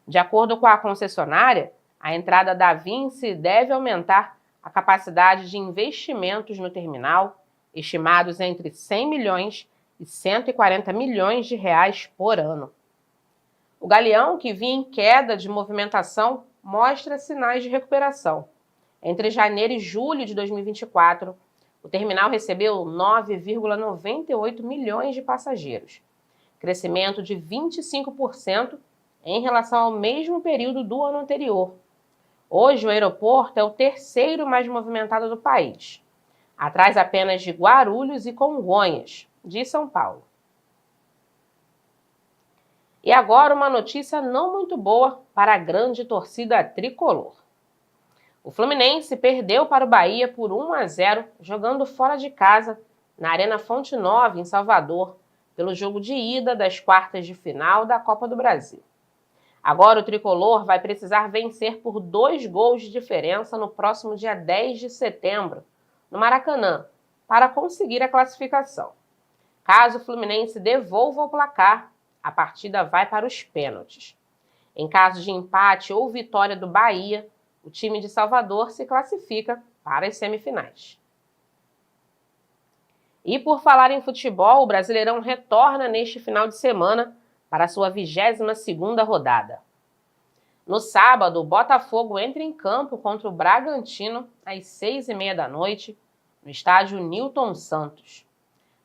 De acordo com a concessionária, a entrada da Vinci deve aumentar a capacidade de investimentos no terminal, estimados entre 100 milhões e 140 milhões de reais por ano. O Galeão, que vinha em queda de movimentação, mostra sinais de recuperação. Entre janeiro e julho de 2024, o terminal recebeu 9,98 milhões de passageiros, crescimento de 25% em relação ao mesmo período do ano anterior. Hoje, o aeroporto é o terceiro mais movimentado do país, atrás apenas de Guarulhos e Congonhas, de São Paulo. E agora uma notícia não muito boa para a grande torcida tricolor. O Fluminense perdeu para o Bahia por 1-0, jogando fora de casa, na Arena Fonte Nova, em Salvador, pelo jogo de ida das quartas de final da Copa do Brasil. Agora o tricolor vai precisar vencer por 2 gols de diferença no próximo dia 10 de setembro, no Maracanã, para conseguir a classificação. Caso o Fluminense devolva o placar, a partida vai para os pênaltis. Em caso de empate ou vitória do Bahia, o time de Salvador se classifica para as semifinais. E por falar em futebol, o Brasileirão retorna neste final de semana para a sua 22ª rodada. No sábado, o Botafogo entra em campo contra o Bragantino às 6h30 da noite, no estádio Newton Santos.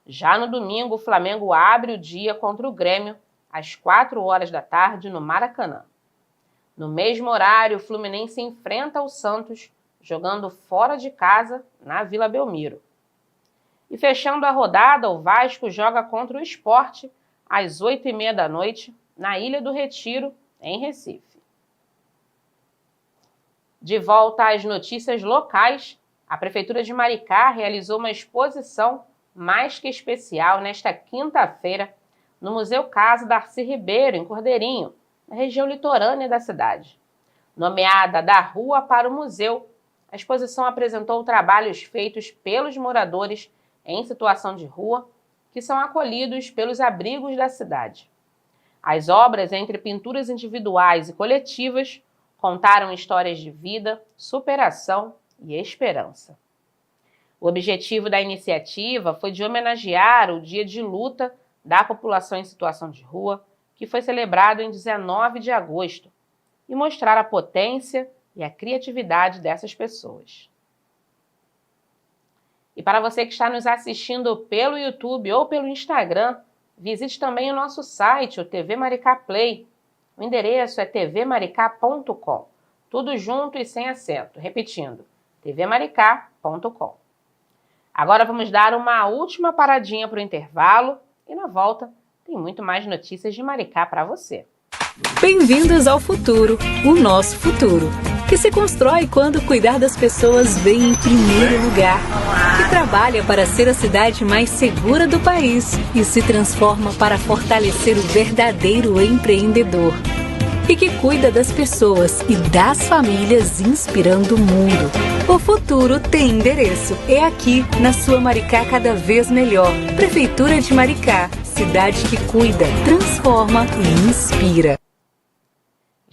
Já no domingo, o Flamengo abre o dia contra o Grêmio às 4h da tarde no Maracanã. No mesmo horário, o Fluminense enfrenta o Santos, jogando fora de casa na Vila Belmiro. E fechando a rodada, o Vasco joga contra o Sport às 8h30 da noite, na Ilha do Retiro, em Recife. De volta às notícias locais, a Prefeitura de Maricá realizou uma exposição mais que especial nesta quinta-feira no Museu Casa Darcy Ribeiro, em Cordeirinho, na região litorânea da cidade. Nomeada Da Rua para o Museu, a exposição apresentou trabalhos feitos pelos moradores em situação de rua, que são acolhidos pelos abrigos da cidade. As obras, entre pinturas individuais e coletivas, contaram histórias de vida, superação e esperança. O objetivo da iniciativa foi de homenagear o Dia de Luta da População em Situação de Rua, que foi celebrado em 19 de agosto, e mostrar a potência e a criatividade dessas pessoas. E para você que está nos assistindo pelo YouTube ou pelo Instagram, visite também o nosso site, o TV Maricá Play. O endereço é tvmaricá.com, tudo junto e sem acento. Repetindo, tvmaricá.com. Agora vamos dar uma última paradinha para o intervalo e na volta tem muito mais notícias de Maricá para você. Bem-vindos ao futuro, o nosso futuro. que se constrói quando cuidar das pessoas vem em primeiro lugar, que trabalha para ser a cidade mais segura do país e se transforma para fortalecer o verdadeiro empreendedor, e que cuida das pessoas e das famílias inspirando o mundo. O futuro tem endereço. É aqui, na sua Maricá cada vez melhor. Prefeitura de Maricá, cidade que cuida, transforma e inspira.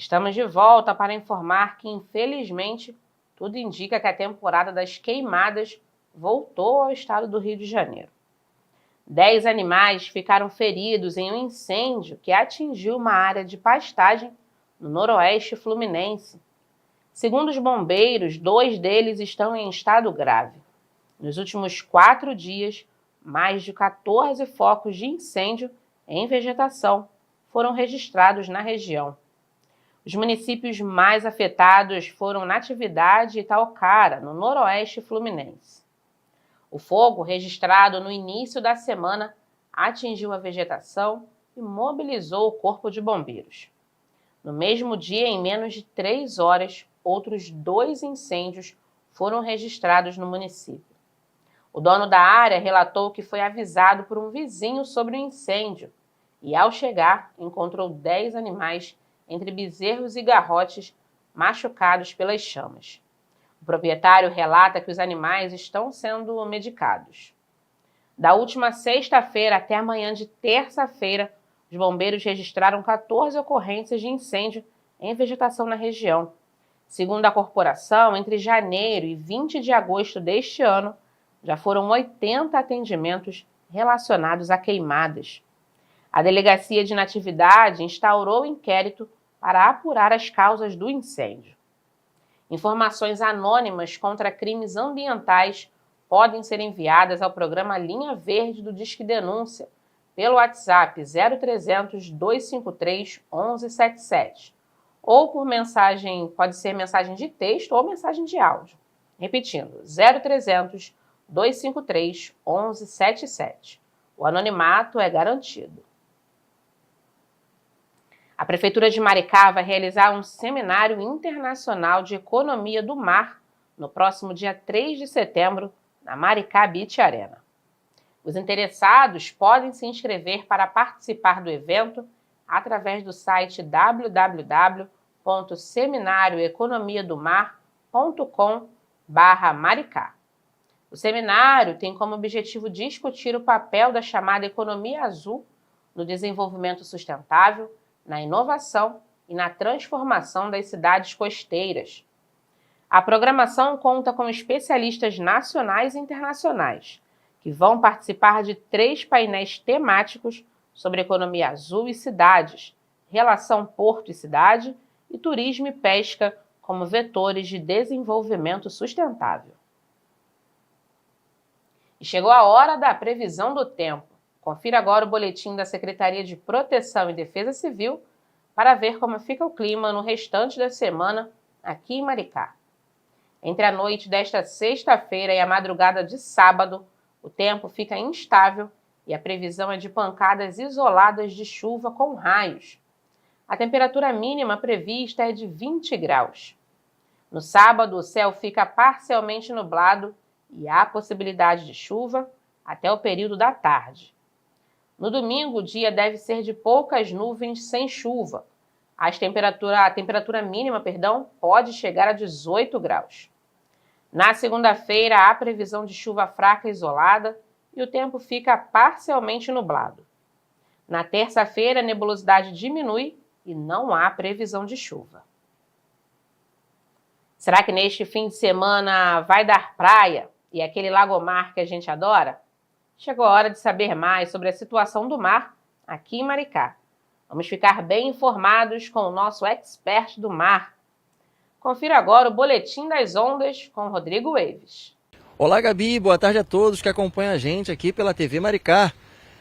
Estamos de volta para informar que, infelizmente, tudo indica que a temporada das queimadas voltou ao estado do Rio de Janeiro. 10 animais ficaram feridos em um incêndio que atingiu uma área de pastagem no noroeste fluminense. Segundo os bombeiros, 2 deles estão em estado grave. Nos últimos 4 dias, mais de 14 focos de incêndio em vegetação foram registrados na região. Os municípios mais afetados foram Natividade e Itaocara, no noroeste fluminense. O fogo, registrado no início da semana, atingiu a vegetação e mobilizou o corpo de bombeiros. No mesmo dia, em menos de 3 horas, outros 2 incêndios foram registrados no município. O dono da área relatou que foi avisado por um vizinho sobre o incêndio e, ao chegar, encontrou 10 animais entre bezerros e garrotes machucados pelas chamas. O proprietário relata que os animais estão sendo medicados. Da última sexta-feira até a manhã de terça-feira, os bombeiros registraram 14 ocorrências de incêndio em vegetação na região. Segundo a corporação, entre janeiro e 20 de agosto deste ano, já foram 80 atendimentos relacionados a queimadas. A Delegacia de Natividade instaurou inquérito para apurar as causas do incêndio. Informações anônimas contra crimes ambientais podem ser enviadas ao programa Linha Verde do Disque Denúncia pelo WhatsApp 0300 253 1177 ou por mensagem, pode ser mensagem de texto ou mensagem de áudio. Repetindo, 0300 253 1177. O anonimato é garantido. A Prefeitura de Maricá vai realizar um seminário internacional de economia do mar no próximo dia 3 de setembro, na Maricá Beach Arena. Os interessados podem se inscrever para participar do evento através do site www.seminarioeconomiadomar.com/Maricá. O seminário tem como objetivo discutir o papel da chamada economia azul no desenvolvimento sustentável, na inovação e na transformação das cidades costeiras. A programação conta com especialistas nacionais e internacionais, que vão participar de 3 painéis temáticos sobre economia azul e cidades, relação porto e cidade e turismo e pesca como vetores de desenvolvimento sustentável. E chegou a hora da previsão do tempo. Confira agora o boletim da Secretaria de Proteção e Defesa Civil para ver como fica o clima no restante da semana aqui em Maricá. Entre a noite desta sexta-feira e a madrugada de sábado, o tempo fica instável e a previsão é de pancadas isoladas de chuva com raios. A temperatura mínima prevista é de 20 graus. No sábado, o céu fica parcialmente nublado e há possibilidade de chuva até o período da tarde. No domingo, o dia deve ser de poucas nuvens sem chuva. A temperatura mínima, pode chegar a 18 graus. Na segunda-feira, há previsão de chuva fraca isolada e o tempo fica parcialmente nublado. Na terça-feira, a nebulosidade diminui e não há previsão de chuva. Será que neste fim de semana vai dar praia e aquele lagomar que a gente adora? Chegou a hora de saber mais sobre a situação do mar aqui em Maricá. Vamos ficar bem informados com o nosso expert do mar. Confira agora o Boletim das Ondas com Rodrigo Waves. Olá, Gabi, boa tarde a todos que acompanham a gente aqui pela TV Maricá.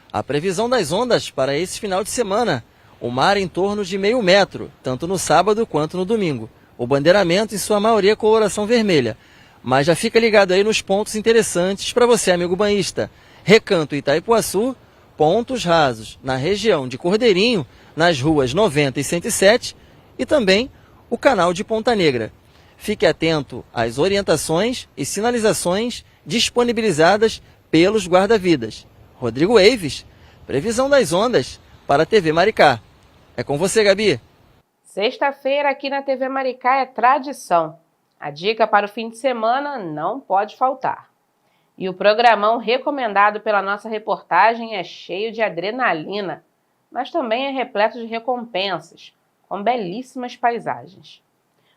A previsão das ondas para esse final de semana. O mar em torno de 0,5 metro, tanto no sábado quanto no domingo. O bandeiramento, em sua maioria, coloração vermelha. Mas já fica ligado aí nos pontos interessantes para você, amigo banhista. Recanto Itaipuaçu, pontos rasos na região de Cordeirinho, nas ruas 90 e 107 e também o canal de Ponta Negra. Fique atento às orientações e sinalizações disponibilizadas pelos guarda-vidas. Rodrigo Eives, previsão das ondas para a TV Maricá. É com você, Gabi. Sexta-feira aqui na TV Maricá é tradição. A dica para o fim de semana não pode faltar. E o programão recomendado pela nossa reportagem é cheio de adrenalina, mas também é repleto de recompensas, com belíssimas paisagens.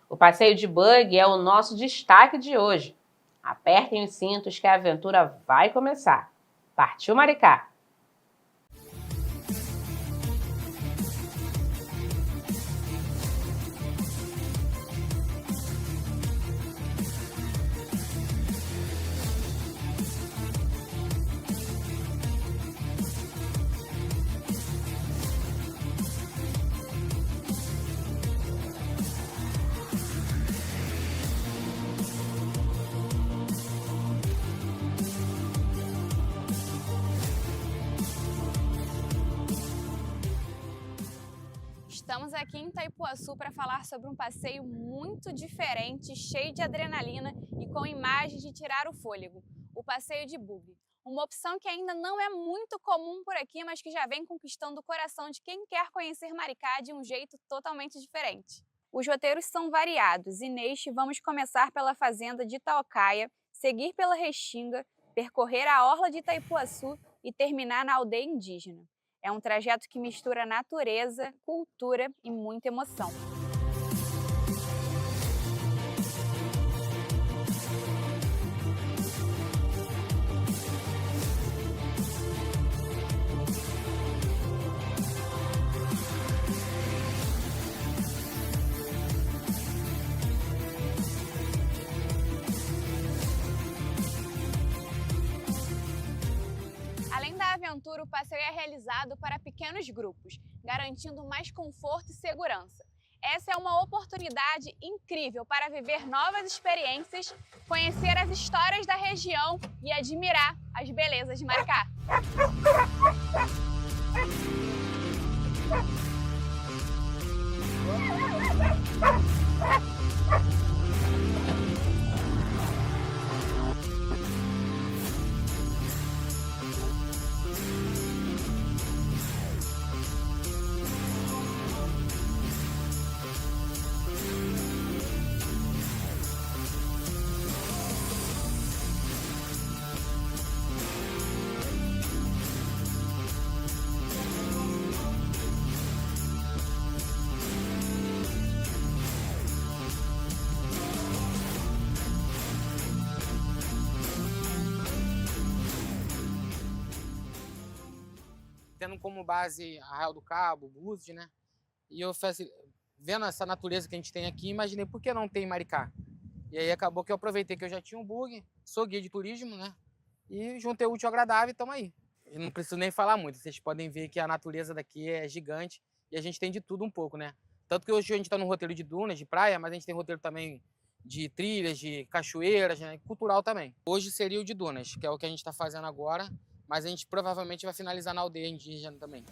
O passeio de buggy é o nosso destaque de hoje. Apertem os cintos que a aventura vai começar. Partiu Maricá! Estamos aqui em Itaipuaçu para falar sobre um passeio muito diferente, cheio de adrenalina e com imagens de tirar o fôlego, o passeio de buggy. Uma opção que ainda não é muito comum por aqui, mas que já vem conquistando o coração de quem quer conhecer Maricá de um jeito totalmente diferente. Os roteiros são variados e neste vamos começar pela fazenda de Itaocaia, seguir pela Restinga, percorrer a orla de Itaipuaçu e terminar na aldeia indígena. É um trajeto que mistura natureza, cultura e muita emoção. Além da aventura, o passeio é realizado para pequenos grupos, garantindo mais conforto e segurança. Essa é uma oportunidade incrível para viver novas experiências, conhecer as histórias da região e admirar as belezas de Maricá. Tendo como base Arraial do Cabo, Búzios, né? E eu vendo essa natureza que a gente tem aqui, imaginei por que não tem Maricá. E aí acabou que eu aproveitei que eu já tinha um bug, sou guia de turismo, né? E juntei o útil ao agradável e estamos aí. Eu não preciso nem falar muito, vocês podem ver que a natureza daqui é gigante e a gente tem de tudo um pouco, né? Tanto que hoje a gente está no roteiro de dunas, de praia, mas a gente tem roteiro também de trilhas, de cachoeiras, né? Cultural também. Hoje seria o de dunas, que é o que a gente está fazendo agora. Mas a gente provavelmente vai finalizar na aldeia indígena também.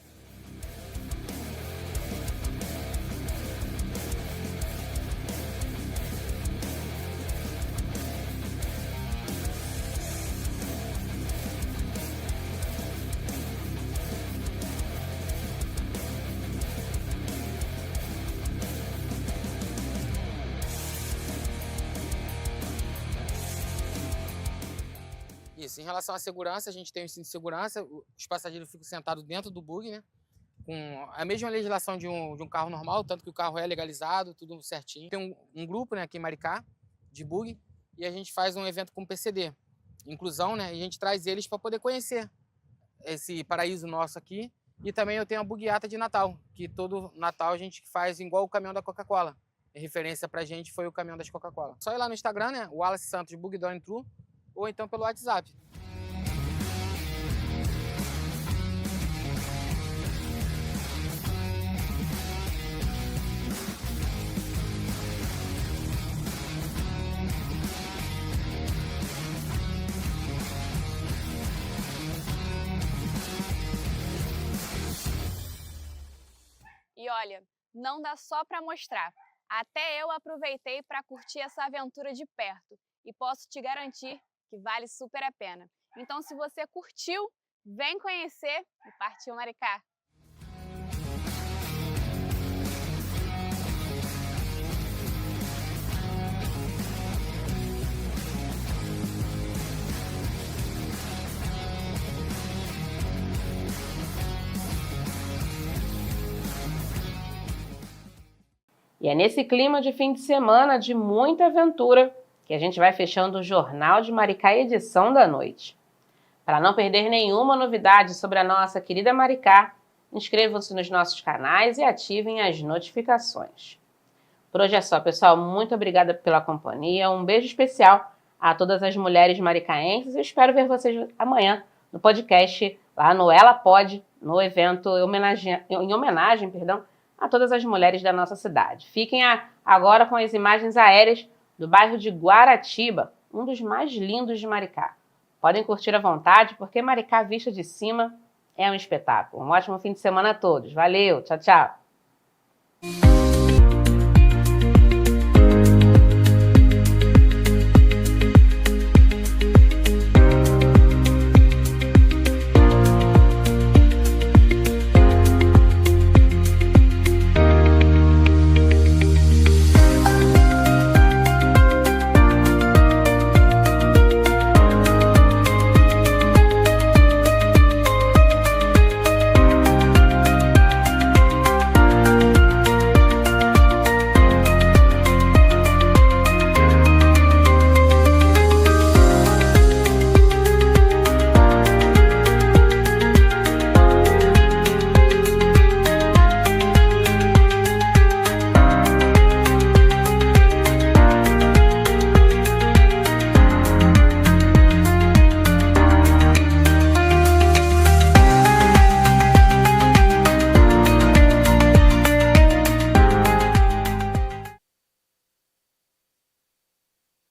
Isso, em relação à segurança, a gente tem o cinto de segurança, os passageiros ficam sentados dentro do bug, né? Com a mesma legislação de um carro normal, tanto que o carro é legalizado, tudo certinho. Tem um grupo, né, aqui em Maricá, de bug, e a gente faz um evento com PCD, inclusão, né? E a gente traz eles para poder conhecer esse paraíso nosso aqui. E também eu tenho a buguiata de Natal, que todo Natal a gente faz igual o caminhão da Coca-Cola. A referência pra gente foi o caminhão das Coca-Cola. Só ir lá no Instagram, né? Wallace Santos Bug Door and True, ou então pelo WhatsApp. E olha, não dá só para mostrar. Até eu aproveitei para curtir essa aventura de perto e posso te garantir que vale super a pena. Então, se você curtiu, vem conhecer e partiu Maricá! E é nesse clima de fim de semana de muita aventura que a gente vai fechando o Jornal de Maricá, edição da noite. Para não perder nenhuma novidade sobre a nossa querida Maricá, inscrevam-se nos nossos canais e ativem as notificações. Por hoje é só, pessoal. Muito obrigada pela companhia. Um beijo especial a todas as mulheres maricaenses. Eu espero ver vocês amanhã no podcast, lá no Ela Pode, no evento em homenagem, a todas as mulheres da nossa cidade. Fiquem agora com as imagens aéreas do bairro de Guaratiba, um dos mais lindos de Maricá. Podem curtir à vontade, porque Maricá vista de cima é um espetáculo. Um ótimo fim de semana a todos. Valeu, tchau, tchau!